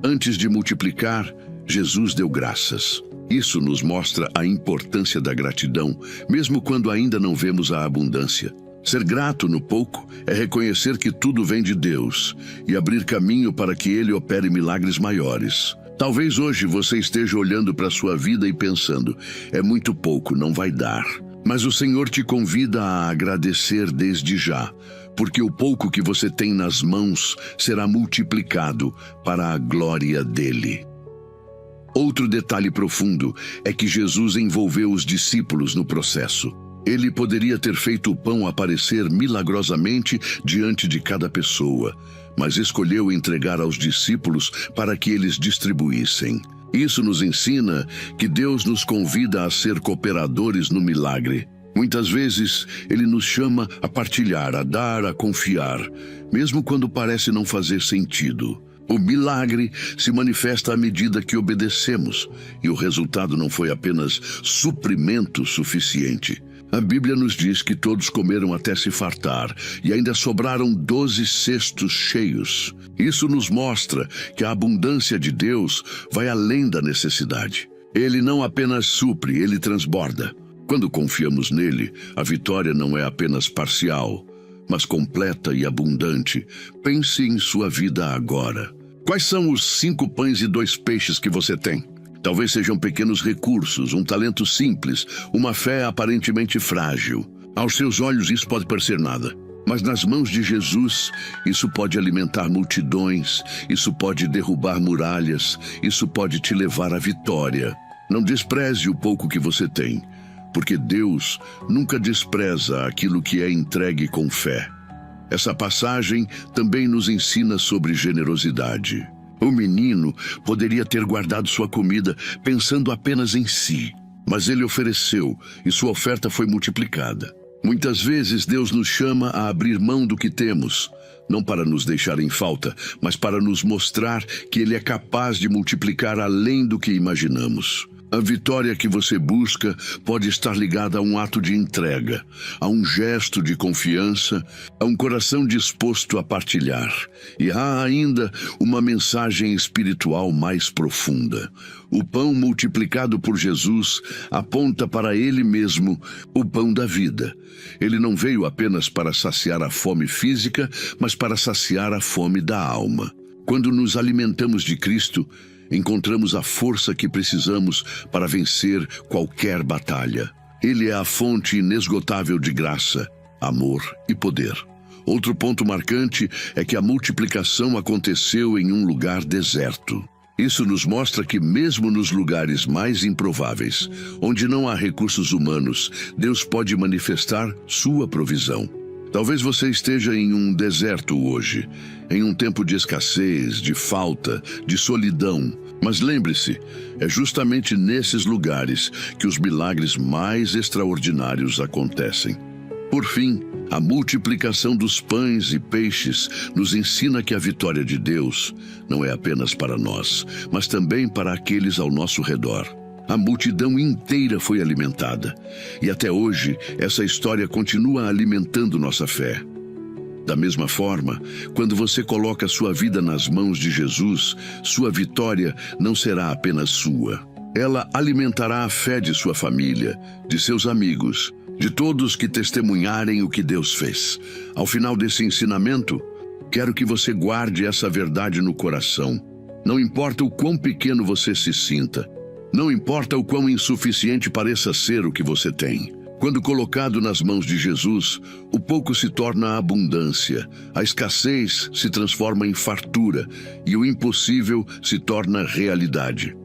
Antes de multiplicar, Jesus deu graças. Isso nos mostra a importância da gratidão, mesmo quando ainda não vemos a abundância. Ser grato no pouco é reconhecer que tudo vem de Deus e abrir caminho para que Ele opere milagres maiores. Talvez hoje você esteja olhando para a sua vida e pensando: é muito pouco, não vai dar. Mas o Senhor te convida a agradecer desde já, porque o pouco que você tem nas mãos será multiplicado para a glória dele. Outro detalhe profundo é que Jesus envolveu os discípulos no processo. Ele poderia ter feito o pão aparecer milagrosamente diante de cada pessoa, mas escolheu entregar aos discípulos para que eles distribuíssem. Isso nos ensina que Deus nos convida a ser cooperadores no milagre. Muitas vezes, Ele nos chama a partilhar, a dar, a confiar, mesmo quando parece não fazer sentido. O milagre se manifesta à medida que obedecemos, e o resultado não foi apenas suprimento suficiente. A Bíblia nos diz que todos comeram até se fartar, e ainda sobraram 12 cestos cheios. Isso nos mostra que a abundância de Deus vai além da necessidade. Ele não apenas supre, Ele transborda. Quando confiamos nele, a vitória não é apenas parcial, mas completa e abundante. Pense em sua vida agora. Quais são os 5 pães e 2 peixes que você tem? Talvez sejam pequenos recursos, um talento simples, uma fé aparentemente frágil. Aos seus olhos isso pode parecer nada. Mas nas mãos de Jesus, isso pode alimentar multidões, isso pode derrubar muralhas, isso pode te levar à vitória. Não despreze o pouco que você tem, porque Deus nunca despreza aquilo que é entregue com fé. Essa passagem também nos ensina sobre generosidade. O menino poderia ter guardado sua comida pensando apenas em si, mas ele ofereceu e sua oferta foi multiplicada. Muitas vezes Deus nos chama a abrir mão do que temos, não para nos deixar em falta, mas para nos mostrar que Ele é capaz de multiplicar além do que imaginamos. A vitória que você busca pode estar ligada a um ato de entrega, a um gesto de confiança, a um coração disposto a partilhar. E há ainda uma mensagem espiritual mais profunda. O pão multiplicado por Jesus aponta para Ele mesmo, o pão da vida. Ele não veio apenas para saciar a fome física, mas para saciar a fome da alma. Quando nos alimentamos de Cristo, encontramos a força que precisamos para vencer qualquer batalha. Ele é a fonte inesgotável de graça, amor e poder. Outro ponto marcante é que a multiplicação aconteceu em um lugar deserto. Isso nos mostra que mesmo nos lugares mais improváveis, onde não há recursos humanos, Deus pode manifestar sua provisão. Talvez você esteja em um deserto hoje, em um tempo de escassez, de falta, de solidão. Mas lembre-se, é justamente nesses lugares que os milagres mais extraordinários acontecem. Por fim, a multiplicação dos pães e peixes nos ensina que a vitória de Deus não é apenas para nós, mas também para aqueles ao nosso redor. A multidão inteira foi alimentada, e até hoje essa história continua alimentando nossa fé. Da mesma forma, quando você coloca sua vida nas mãos de Jesus, sua vitória não será apenas sua. Ela alimentará a fé de sua família, de seus amigos, de todos que testemunharem o que Deus fez. Ao final desse ensinamento, quero que você guarde essa verdade no coração. Não importa o quão pequeno você se sinta, não importa o quão insuficiente pareça ser o que você tem. Quando colocado nas mãos de Jesus, o pouco se torna abundância, a escassez se transforma em fartura e o impossível se torna realidade.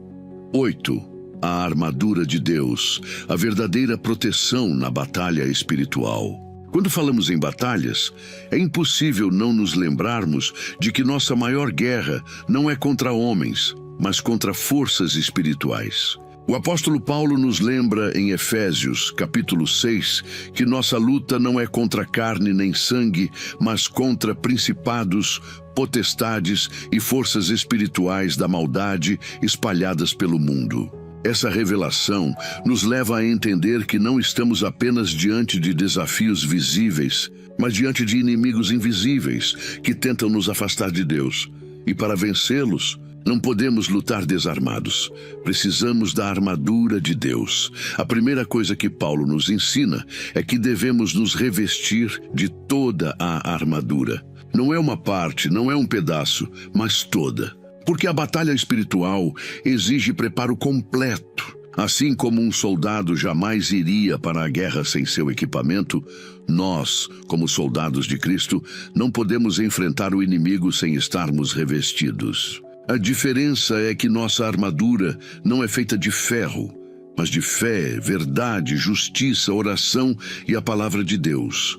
8. A armadura de Deus, a verdadeira proteção na batalha espiritual. Quando falamos em batalhas, é impossível não nos lembrarmos de que nossa maior guerra não é contra homens, mas contra forças espirituais. O apóstolo Paulo nos lembra em Efésios, capítulo 6, que nossa luta não é contra carne nem sangue, mas contra principados, potestades e forças espirituais da maldade espalhadas pelo mundo. Essa revelação nos leva a entender que não estamos apenas diante de desafios visíveis, mas diante de inimigos invisíveis que tentam nos afastar de Deus. E para vencê-los, não podemos lutar desarmados. Precisamos da armadura de Deus. A primeira coisa que Paulo nos ensina é que devemos nos revestir de toda a armadura. Não é uma parte, não é um pedaço, mas toda. Porque a batalha espiritual exige preparo completo. Assim como um soldado jamais iria para a guerra sem seu equipamento, nós, como soldados de Cristo, não podemos enfrentar o inimigo sem estarmos revestidos. A diferença é que nossa armadura não é feita de ferro, mas de fé, verdade, justiça, oração e a palavra de Deus.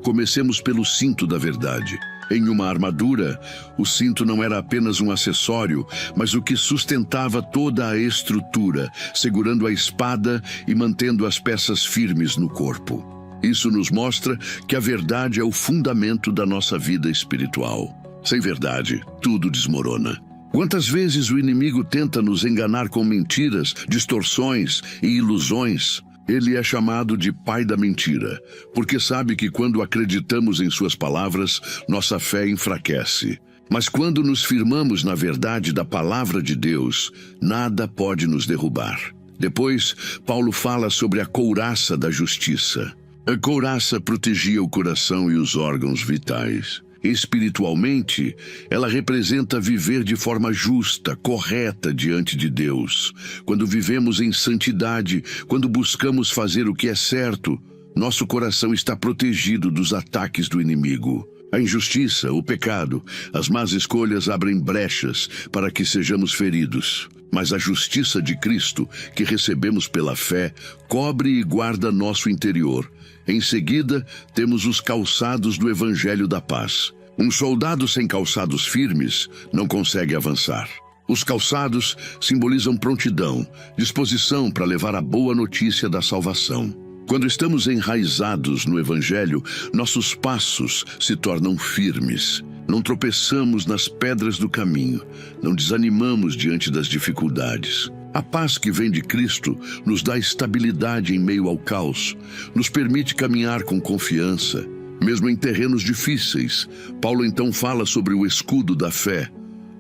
Comecemos pelo cinto da verdade. Em uma armadura, o cinto não era apenas um acessório, mas o que sustentava toda a estrutura, segurando a espada e mantendo as peças firmes no corpo. Isso nos mostra que a verdade é o fundamento da nossa vida espiritual. Sem verdade, tudo desmorona. Quantas vezes o inimigo tenta nos enganar com mentiras, distorções e ilusões? Ele é chamado de pai da mentira, porque sabe que quando acreditamos em suas palavras, nossa fé enfraquece. Mas quando nos firmamos na verdade da palavra de Deus, nada pode nos derrubar. Depois, Paulo fala sobre a couraça da justiça. A couraça protegia o coração e os órgãos vitais. Espiritualmente, ela representa viver de forma justa, correta diante de Deus. Quando vivemos em santidade, quando buscamos fazer o que é certo, nosso coração está protegido dos ataques do inimigo. A injustiça, o pecado, as más escolhas abrem brechas para que sejamos feridos. Mas a justiça de Cristo, que recebemos pela fé, cobre e guarda nosso interior. Em seguida, temos os calçados do Evangelho da Paz. Um soldado sem calçados firmes não consegue avançar. Os calçados simbolizam prontidão, disposição para levar a boa notícia da salvação. Quando estamos enraizados no Evangelho, nossos passos se tornam firmes. Não tropeçamos nas pedras do caminho, não desanimamos diante das dificuldades. A paz que vem de Cristo nos dá estabilidade em meio ao caos, nos permite caminhar com confiança, mesmo em terrenos difíceis. Paulo então fala sobre o escudo da fé.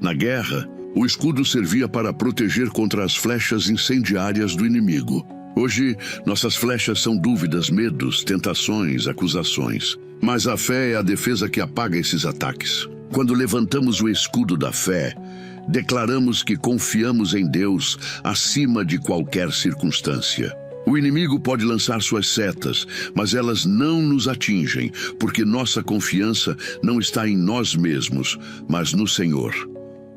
Na guerra, o escudo servia para proteger contra as flechas incendiárias do inimigo. Hoje, nossas flechas são dúvidas, medos, tentações, acusações. Mas a fé é a defesa que apaga esses ataques. Quando levantamos o escudo da fé, declaramos que confiamos em Deus acima de qualquer circunstância. O inimigo pode lançar suas setas, mas elas não nos atingem, porque nossa confiança não está em nós mesmos, mas no Senhor.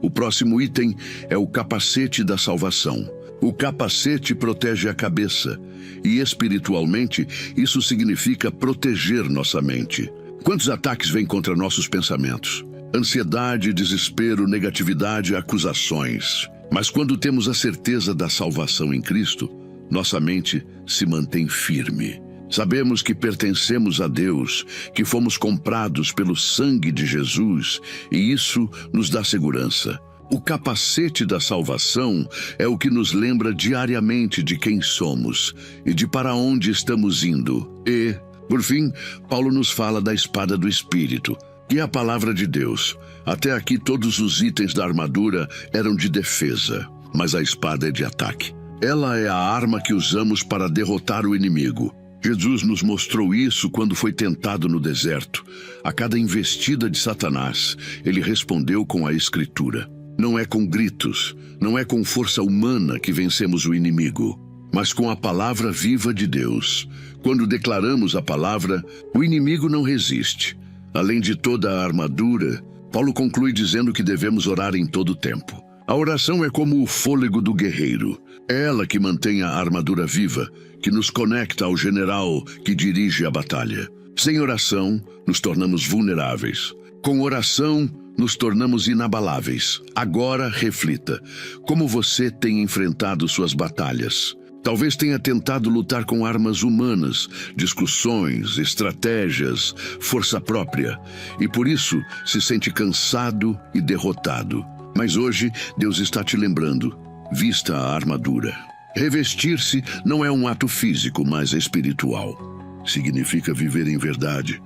O próximo item é o capacete da salvação. O capacete protege a cabeça, e espiritualmente isso significa proteger nossa mente. Quantos ataques vêm contra nossos pensamentos? Ansiedade, desespero, negatividade, acusações. Mas quando temos a certeza da salvação em Cristo, nossa mente se mantém firme. Sabemos que pertencemos a Deus, que fomos comprados pelo sangue de Jesus, e isso nos dá segurança. O capacete da salvação é o que nos lembra diariamente de quem somos e de para onde estamos indo. E, por fim, Paulo nos fala da espada do Espírito, que é a palavra de Deus. Até aqui todos os itens da armadura eram de defesa, mas a espada é de ataque. Ela é a arma que usamos para derrotar o inimigo. Jesus nos mostrou isso quando foi tentado no deserto. A cada investida de Satanás, ele respondeu com a Escritura. Não é com gritos, não é com força humana que vencemos o inimigo, mas com a palavra viva de Deus. Quando declaramos a palavra, o inimigo não resiste. Além de toda a armadura, Paulo conclui dizendo que devemos orar em todo o tempo. A oração é como o fôlego do guerreiro. É ela que mantém a armadura viva, que nos conecta ao general que dirige a batalha. Sem oração, nos tornamos vulneráveis. Com oração, nos tornamos inabaláveis. Agora, reflita. Como você tem enfrentado suas batalhas? Talvez tenha tentado lutar com armas humanas, discussões, estratégias, força própria. E por isso se sente cansado e derrotado. Mas hoje, Deus está te lembrando. Vista a armadura. Revestir-se não é um ato físico, mas espiritual. Significa viver em verdade,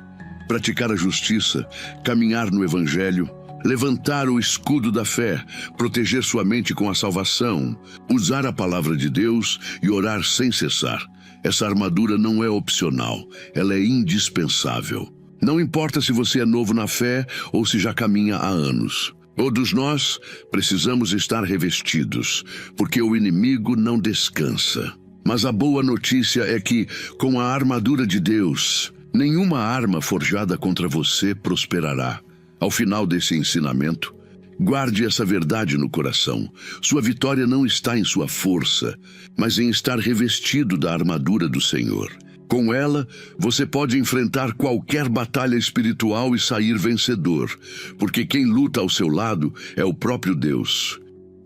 praticar a justiça, caminhar no Evangelho, levantar o escudo da fé, proteger sua mente com a salvação, usar a palavra de Deus e orar sem cessar. Essa armadura não é opcional, ela é indispensável. Não importa se você é novo na fé ou se já caminha há anos. Todos nós precisamos estar revestidos, porque o inimigo não descansa. Mas a boa notícia é que, com a armadura de Deus, nenhuma arma forjada contra você prosperará. Ao final desse ensinamento, guarde essa verdade no coração. Sua vitória não está em sua força, mas em estar revestido da armadura do Senhor. Com ela, você pode enfrentar qualquer batalha espiritual e sair vencedor, porque quem luta ao seu lado é o próprio Deus.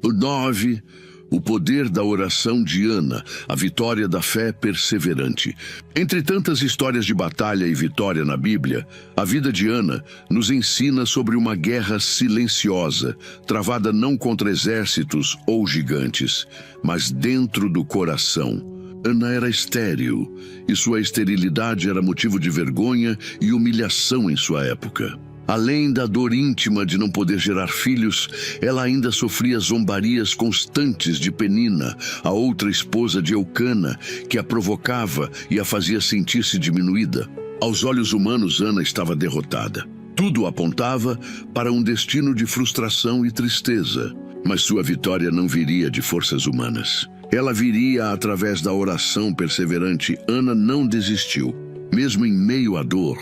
O 9. O poder da oração de Ana, a vitória da fé perseverante. Entre tantas histórias de batalha e vitória na Bíblia, a vida de Ana nos ensina sobre uma guerra silenciosa, travada não contra exércitos ou gigantes, mas dentro do coração. Ana era estéril, e sua esterilidade era motivo de vergonha e humilhação em sua época. Além da dor íntima de não poder gerar filhos, ela ainda sofria zombarias constantes de Penina, a outra esposa de Eucana, que a provocava e a fazia sentir-se diminuída. Aos olhos humanos, Ana estava derrotada. Tudo apontava para um destino de frustração e tristeza, mas sua vitória não viria de forças humanas. Ela viria através da oração perseverante. Ana não desistiu. Mesmo em meio à dor,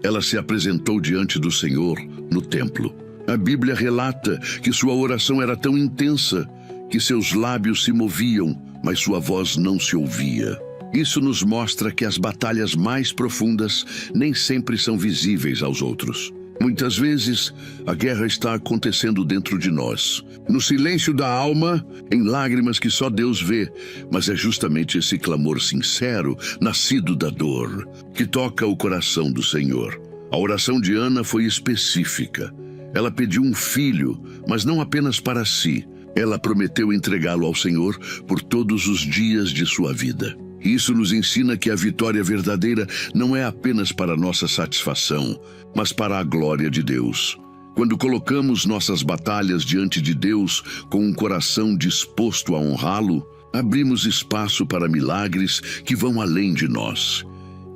ela se apresentou diante do Senhor no templo. A Bíblia relata que sua oração era tão intensa que seus lábios se moviam, mas sua voz não se ouvia. Isso nos mostra que as batalhas mais profundas nem sempre são visíveis aos outros. Muitas vezes, a guerra está acontecendo dentro de nós, no silêncio da alma, em lágrimas que só Deus vê, mas é justamente esse clamor sincero, nascido da dor, que toca o coração do Senhor. A oração de Ana foi específica. Ela pediu um filho, mas não apenas para si. Ela prometeu entregá-lo ao Senhor por todos os dias de sua vida. Isso nos ensina que a vitória verdadeira não é apenas para nossa satisfação, mas para a glória de Deus. Quando colocamos nossas batalhas diante de Deus com um coração disposto a honrá-lo, abrimos espaço para milagres que vão além de nós.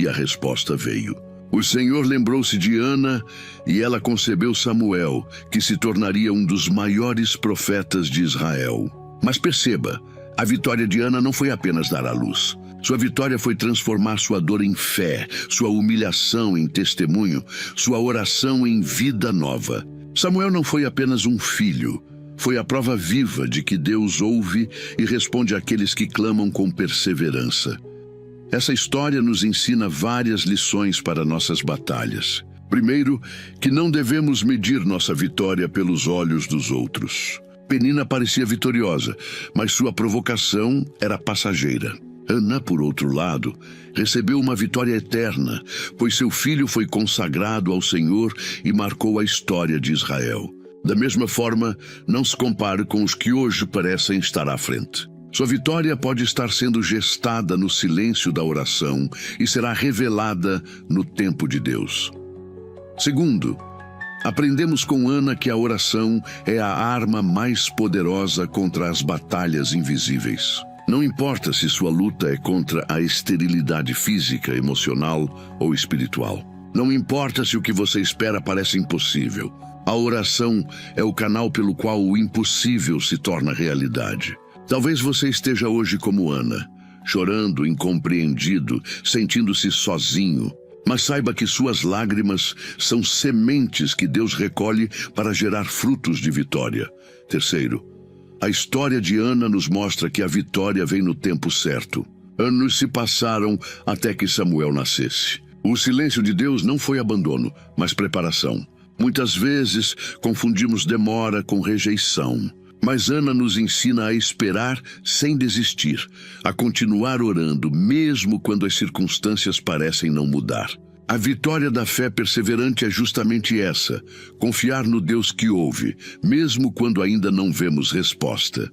E a resposta veio. O Senhor lembrou-se de Ana e ela concebeu Samuel, que se tornaria um dos maiores profetas de Israel. Mas perceba, a vitória de Ana não foi apenas dar à luz. Sua vitória foi transformar sua dor em fé, sua humilhação em testemunho, sua oração em vida nova. Samuel não foi apenas um filho, foi a prova viva de que Deus ouve e responde àqueles que clamam com perseverança. Essa história nos ensina várias lições para nossas batalhas. Primeiro, que não devemos medir nossa vitória pelos olhos dos outros. Penina parecia vitoriosa, mas sua provocação era passageira. Ana, por outro lado, recebeu uma vitória eterna, pois seu filho foi consagrado ao Senhor e marcou a história de Israel. Da mesma forma, não se compare com os que hoje parecem estar à frente. Sua vitória pode estar sendo gestada no silêncio da oração e será revelada no tempo de Deus. Segundo, aprendemos com Ana que a oração é a arma mais poderosa contra as batalhas invisíveis. Não importa se sua luta é contra a esterilidade física, emocional ou espiritual. Não importa se o que você espera parece impossível. A oração é o canal pelo qual o impossível se torna realidade. Talvez você esteja hoje como Ana, chorando, incompreendido, sentindo-se sozinho. Mas saiba que suas lágrimas são sementes que Deus recolhe para gerar frutos de vitória. Terceiro, a história de Ana nos mostra que a vitória vem no tempo certo. Anos se passaram até que Samuel nascesse. O silêncio de Deus não foi abandono, mas preparação. Muitas vezes confundimos demora com rejeição. Mas Ana nos ensina a esperar sem desistir, a continuar orando, mesmo quando as circunstâncias parecem não mudar. A vitória da fé perseverante é justamente essa: confiar no Deus que ouve, mesmo quando ainda não vemos resposta.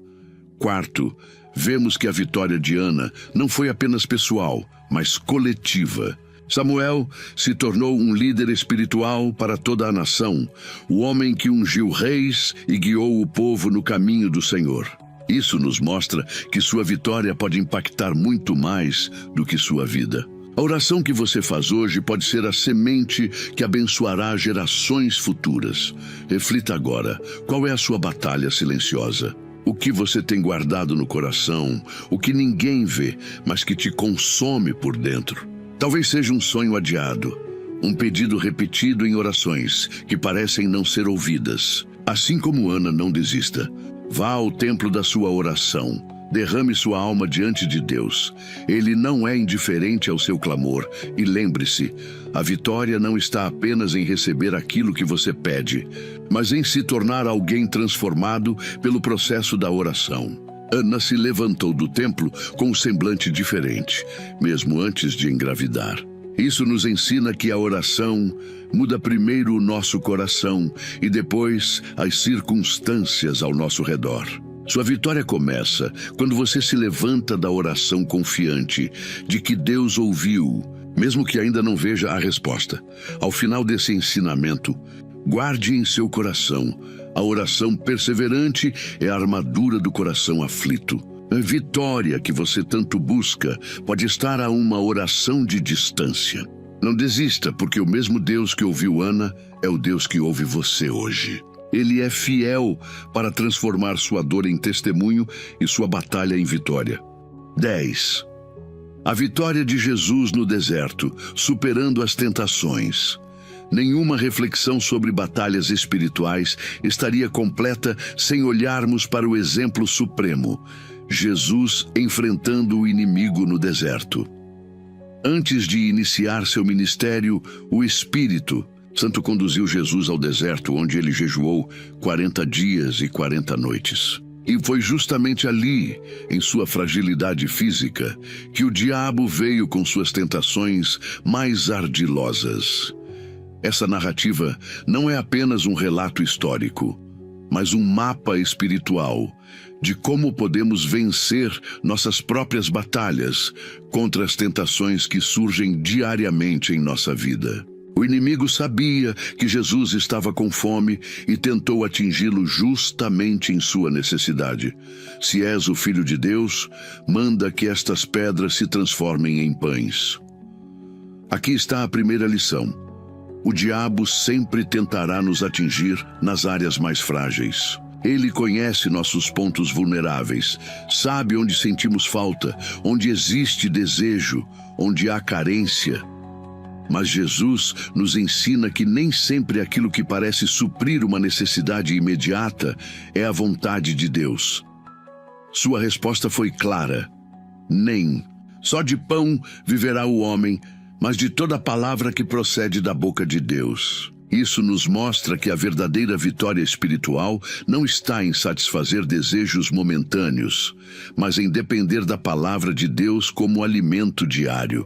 Quarto, vemos que a vitória de Ana não foi apenas pessoal, mas coletiva. Samuel se tornou um líder espiritual para toda a nação, o homem que ungiu reis e guiou o povo no caminho do Senhor. Isso nos mostra que sua vitória pode impactar muito mais do que sua vida. A oração que você faz hoje pode ser a semente que abençoará gerações futuras. Reflita agora: qual é a sua batalha silenciosa? O que você tem guardado no coração, o que ninguém vê, mas que te consome por dentro? Talvez seja um sonho adiado, um pedido repetido em orações que parecem não ser ouvidas. Assim como Ana, não desista. Vá ao templo da sua oração. Derrame sua alma diante de Deus. Ele não é indiferente ao seu clamor. E lembre-se, a vitória não está apenas em receber aquilo que você pede, mas em se tornar alguém transformado pelo processo da oração. Ana se levantou do templo com um semblante diferente, mesmo antes de engravidar. Isso nos ensina que a oração muda primeiro o nosso coração e depois as circunstâncias ao nosso redor. Sua vitória começa quando você se levanta da oração confiante de que Deus ouviu, mesmo que ainda não veja a resposta. Ao final desse ensinamento, guarde em seu coração: a oração perseverante é a armadura do coração aflito. A vitória que você tanto busca pode estar a uma oração de distância. Não desista, porque o mesmo Deus que ouviu Ana é o Deus que ouve você hoje. Ele é fiel para transformar sua dor em testemunho e sua batalha em vitória. 10. A vitória de Jesus no deserto, superando as tentações. Nenhuma reflexão sobre batalhas espirituais estaria completa sem olharmos para o exemplo supremo: Jesus enfrentando o inimigo no deserto. Antes de iniciar seu ministério, o Espírito Santo conduziu Jesus ao deserto, onde ele jejuou 40 dias e 40 noites. E foi justamente ali, em sua fragilidade física, que o diabo veio com suas tentações mais ardilosas. Essa narrativa não é apenas um relato histórico, mas um mapa espiritual de como podemos vencer nossas próprias batalhas contra as tentações que surgem diariamente em nossa vida. O inimigo sabia que Jesus estava com fome e tentou atingi-lo justamente em sua necessidade. Se és o Filho de Deus, manda que estas pedras se transformem em pães. Aqui está a primeira lição: o diabo sempre tentará nos atingir nas áreas mais frágeis. Ele conhece nossos pontos vulneráveis, sabe onde sentimos falta, onde existe desejo, onde há carência. Mas Jesus nos ensina que nem sempre aquilo que parece suprir uma necessidade imediata é a vontade de Deus. Sua resposta foi clara: nem. Só de pão viverá o homem, mas de toda palavra que procede da boca de Deus. Isso nos mostra que a verdadeira vitória espiritual não está em satisfazer desejos momentâneos, mas em depender da palavra de Deus como alimento diário.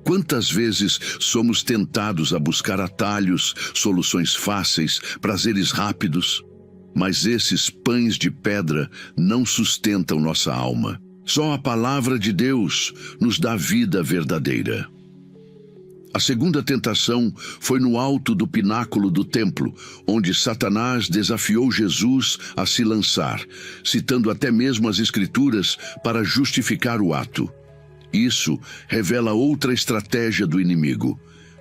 Quantas vezes somos tentados a buscar atalhos, soluções fáceis, prazeres rápidos? Mas esses pães de pedra não sustentam nossa alma. Só a palavra de Deus nos dá vida verdadeira. A segunda tentação foi no alto do pináculo do templo, onde Satanás desafiou Jesus a se lançar, citando até mesmo as Escrituras para justificar o ato. Isso revela outra estratégia do inimigo: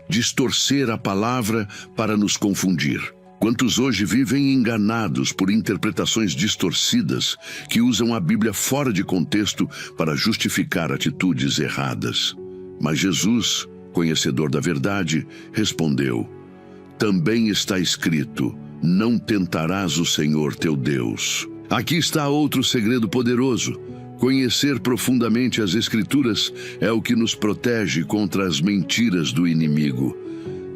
distorcer a palavra para nos confundir. Quantos hoje vivem enganados por interpretações distorcidas que usam a Bíblia fora de contexto para justificar atitudes erradas? Mas Jesus, conhecedor da verdade, respondeu: também está escrito: não tentarás o Senhor teu Deus. Aqui está outro segredo poderoso: conhecer profundamente as Escrituras é o que nos protege contra as mentiras do inimigo.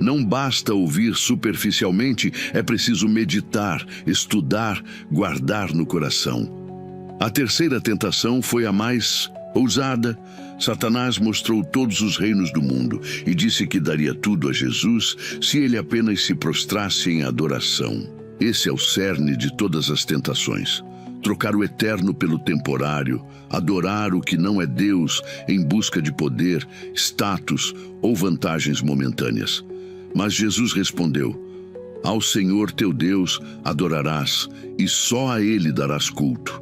Não basta ouvir superficialmente, é preciso meditar, estudar, guardar no coração. A terceira tentação foi a mais ousada. Satanás mostrou todos os reinos do mundo e disse que daria tudo a Jesus se ele apenas se prostrasse em adoração. Esse é o cerne de todas as tentações. Trocar o eterno pelo temporário, adorar o que não é Deus em busca de poder, status ou vantagens momentâneas. Mas Jesus respondeu: ao Senhor teu Deus adorarás e só a Ele darás culto.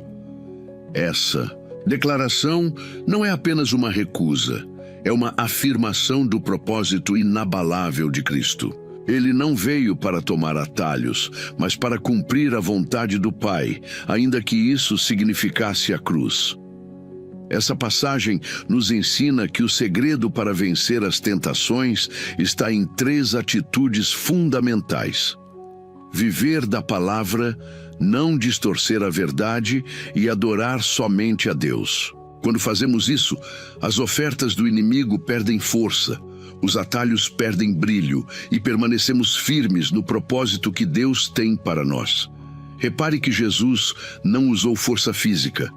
Essa declaração não é apenas uma recusa, é uma afirmação do propósito inabalável de Cristo. Ele não veio para tomar atalhos, mas para cumprir a vontade do Pai, ainda que isso significasse a cruz. Essa passagem nos ensina que o segredo para vencer as tentações está em 3 atitudes fundamentais: viver da palavra, não distorcer a verdade e adorar somente a Deus. Quando fazemos isso, as ofertas do inimigo perdem força, os atalhos perdem brilho e permanecemos firmes no propósito que Deus tem para nós. Repare que Jesus não usou força física,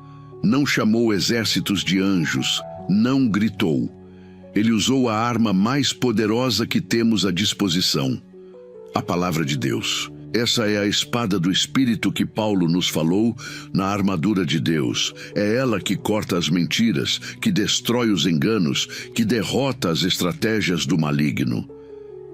não chamou exércitos de anjos, não gritou. Ele usou a arma mais poderosa que temos à disposição: a palavra de Deus. Essa é a espada do Espírito que Paulo nos falou na armadura de Deus. É ela que corta as mentiras, que destrói os enganos, que derrota as estratégias do maligno.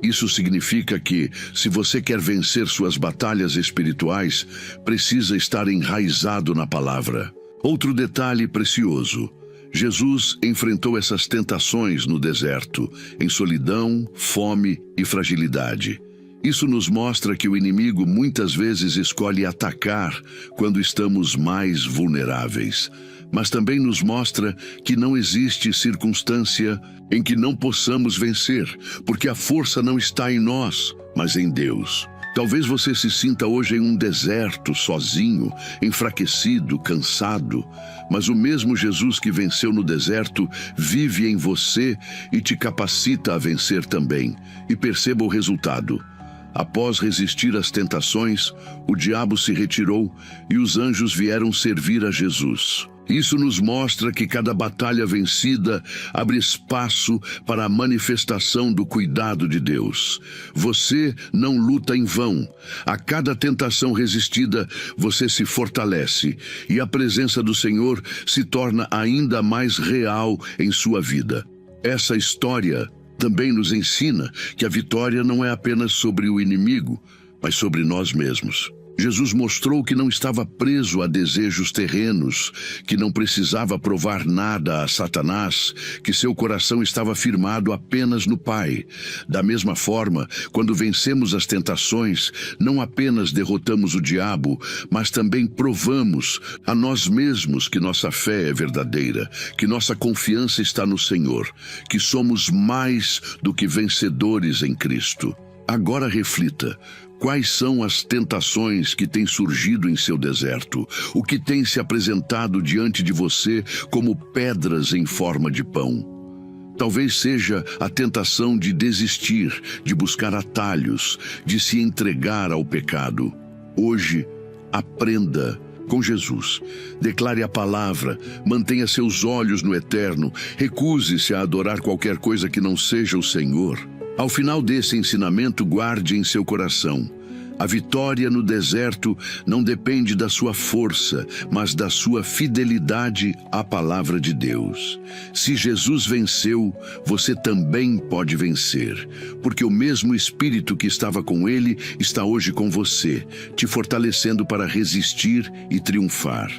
Isso significa que, se você quer vencer suas batalhas espirituais, precisa estar enraizado na palavra. Outro detalhe precioso: Jesus enfrentou essas tentações no deserto, em solidão, fome e fragilidade. Isso nos mostra que o inimigo muitas vezes escolhe atacar quando estamos mais vulneráveis. Mas também nos mostra que não existe circunstância em que não possamos vencer, porque a força não está em nós, mas em Deus. Talvez você se sinta hoje em um deserto, sozinho, enfraquecido, cansado, mas o mesmo Jesus que venceu no deserto vive em você e te capacita a vencer também. E perceba o resultado. Após resistir às tentações, o diabo se retirou e os anjos vieram servir a Jesus. Isso nos mostra que cada batalha vencida abre espaço para a manifestação do cuidado de Deus. Você não luta em vão. A cada tentação resistida, você se fortalece e a presença do Senhor se torna ainda mais real em sua vida. Essa história também nos ensina que a vitória não é apenas sobre o inimigo, mas sobre nós mesmos. Jesus mostrou que não estava preso a desejos terrenos, que não precisava provar nada a Satanás, que seu coração estava firmado apenas no Pai. Da mesma forma, quando vencemos as tentações, não apenas derrotamos o diabo, mas também provamos a nós mesmos que nossa fé é verdadeira, que nossa confiança está no Senhor, que somos mais do que vencedores em Cristo. Agora reflita. Quais são as tentações que têm surgido em seu deserto? O que tem se apresentado diante de você como pedras em forma de pão? Talvez seja a tentação de desistir, de buscar atalhos, de se entregar ao pecado. Hoje, aprenda com Jesus. Declare a palavra, mantenha seus olhos no eterno, recuse-se a adorar qualquer coisa que não seja o Senhor. Ao final desse ensinamento, guarde em seu coração: a vitória no deserto não depende da sua força, mas da sua fidelidade à palavra de Deus. Se Jesus venceu, você também pode vencer, porque o mesmo Espírito que estava com ele está hoje com você, te fortalecendo para resistir e triunfar.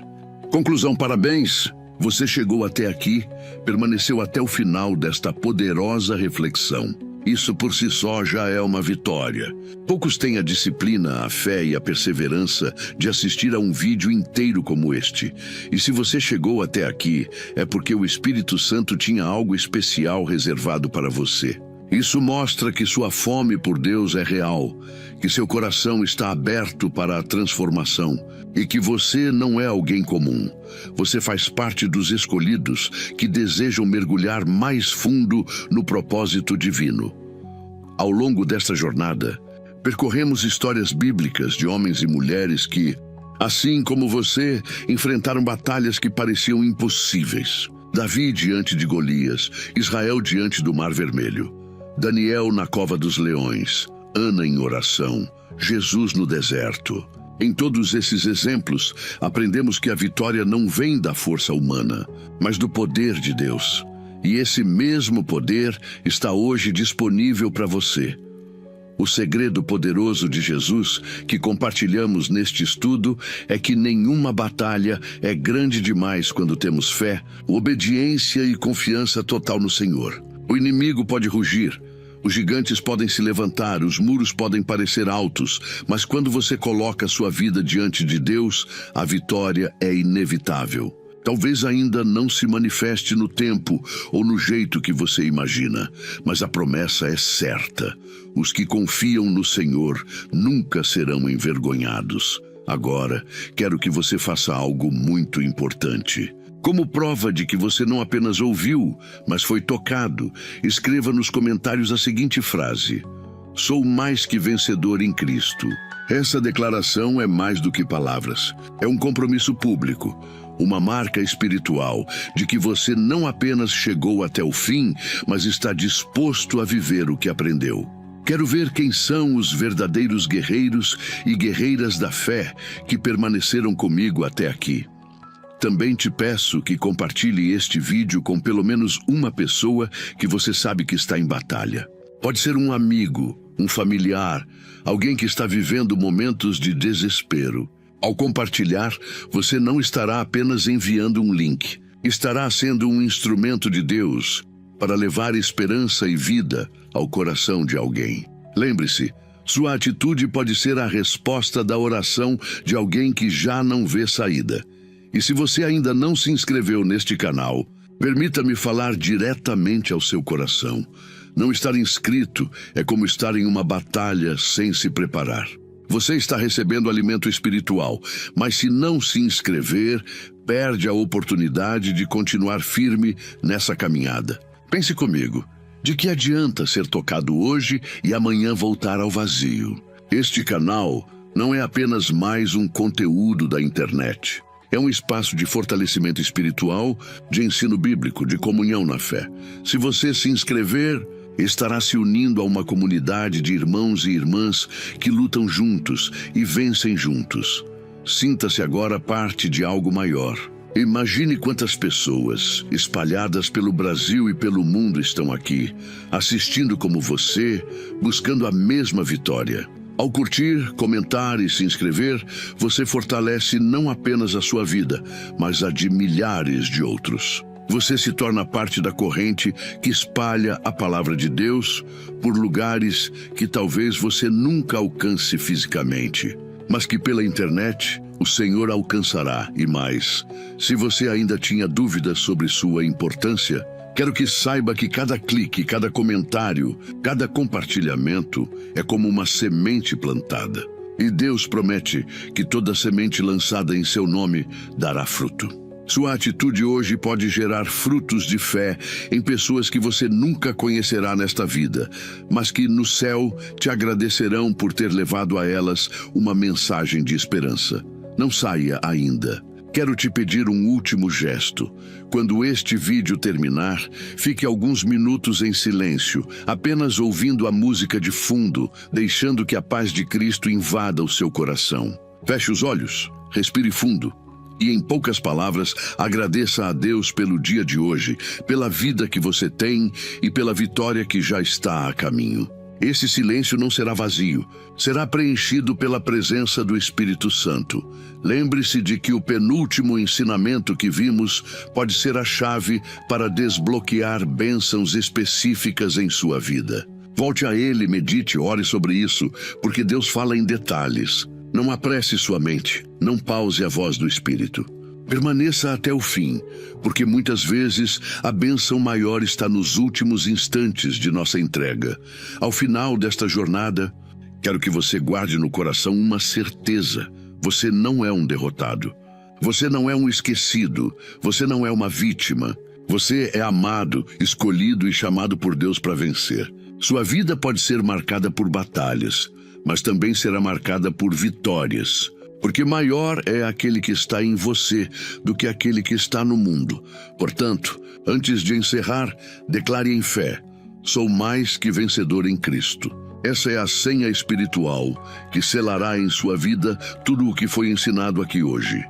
Conclusão: parabéns! Você chegou até aqui, permaneceu até o final desta poderosa reflexão. Isso por si só já é uma vitória. Poucos têm a disciplina, a fé e a perseverança de assistir a um vídeo inteiro como este. E se você chegou até aqui, é porque o Espírito Santo tinha algo especial reservado para você. Isso mostra que sua fome por Deus é real, que seu coração está aberto para a transformação e que você não é alguém comum. Você faz parte dos escolhidos que desejam mergulhar mais fundo no propósito divino. Ao longo desta jornada, percorremos histórias bíblicas de homens e mulheres que, assim como você, enfrentaram batalhas que pareciam impossíveis. Davi diante de Golias, Israel diante do Mar Vermelho, Daniel na cova dos leões, Ana em oração, Jesus no deserto. Em todos esses exemplos, aprendemos que a vitória não vem da força humana, mas do poder de Deus. E esse mesmo poder está hoje disponível para você. O segredo poderoso de Jesus que compartilhamos neste estudo é que nenhuma batalha é grande demais quando temos fé, obediência e confiança total no Senhor. O inimigo pode rugir, os gigantes podem se levantar, os muros podem parecer altos, mas quando você coloca sua vida diante de Deus, a vitória é inevitável. Talvez ainda não se manifeste no tempo ou no jeito que você imagina, mas a promessa é certa. Os que confiam no Senhor nunca serão envergonhados. Agora, quero que você faça algo muito importante. Como prova de que você não apenas ouviu, mas foi tocado, escreva nos comentários a seguinte frase: "Sou mais que vencedor em Cristo." Essa declaração é mais do que palavras. É um compromisso público, uma marca espiritual de que você não apenas chegou até o fim, mas está disposto a viver o que aprendeu. Quero ver quem são os verdadeiros guerreiros e guerreiras da fé que permaneceram comigo até aqui. Também te peço que compartilhe este vídeo com pelo menos uma pessoa que você sabe que está em batalha. Pode ser um amigo, um familiar, alguém que está vivendo momentos de desespero. Ao compartilhar, você não estará apenas enviando um link. Estará sendo um instrumento de Deus para levar esperança e vida ao coração de alguém. Lembre-se, sua atitude pode ser a resposta da oração de alguém que já não vê saída. E se você ainda não se inscreveu neste canal, permita-me falar diretamente ao seu coração. Não estar inscrito é como estar em uma batalha sem se preparar. Você está recebendo alimento espiritual, mas se não se inscrever, perde a oportunidade de continuar firme nessa caminhada. Pense comigo, de que adianta ser tocado hoje e amanhã voltar ao vazio? Este canal não é apenas mais um conteúdo da internet. É um espaço de fortalecimento espiritual, de ensino bíblico, de comunhão na fé. Se você se inscrever, estará se unindo a uma comunidade de irmãos e irmãs que lutam juntos e vencem juntos. Sinta-se agora parte de algo maior. Imagine quantas pessoas, espalhadas pelo Brasil e pelo mundo, estão aqui, assistindo como você, buscando a mesma vitória. Ao curtir, comentar e se inscrever, você fortalece não apenas a sua vida, mas a de milhares de outros. Você se torna parte da corrente que espalha a palavra de Deus por lugares que talvez você nunca alcance fisicamente, mas que pela internet o Senhor alcançará. E mais, se você ainda tinha dúvidas sobre sua importância, quero que saiba que cada clique, cada comentário, cada compartilhamento é como uma semente plantada. E Deus promete que toda semente lançada em seu nome dará fruto. Sua atitude hoje pode gerar frutos de fé em pessoas que você nunca conhecerá nesta vida, mas que no céu te agradecerão por ter levado a elas uma mensagem de esperança. Não saia ainda. Quero te pedir um último gesto. Quando este vídeo terminar, fique alguns minutos em silêncio, apenas ouvindo a música de fundo, deixando que a paz de Cristo invada o seu coração. Feche os olhos, respire fundo. E em poucas palavras, agradeça a Deus pelo dia de hoje, pela vida que você tem e pela vitória que já está a caminho. Esse silêncio não será vazio, será preenchido pela presença do Espírito Santo. Lembre-se de que o penúltimo ensinamento que vimos pode ser a chave para desbloquear bênçãos específicas em sua vida. Volte a ele, medite, ore sobre isso, porque Deus fala em detalhes. Não apresse sua mente, não pause a voz do Espírito. Permaneça até o fim, porque muitas vezes a bênção maior está nos últimos instantes de nossa entrega. Ao final desta jornada, quero que você guarde no coração uma certeza: você não é um derrotado. Você não é um esquecido, você não é uma vítima. Você é amado, escolhido e chamado por Deus para vencer. Sua vida pode ser marcada por batalhas, mas também será marcada por vitórias. Porque maior é aquele que está em você do que aquele que está no mundo. Portanto, antes de encerrar, declare em fé: sou mais que vencedor em Cristo. Essa é a senha espiritual que selará em sua vida tudo o que foi ensinado aqui hoje.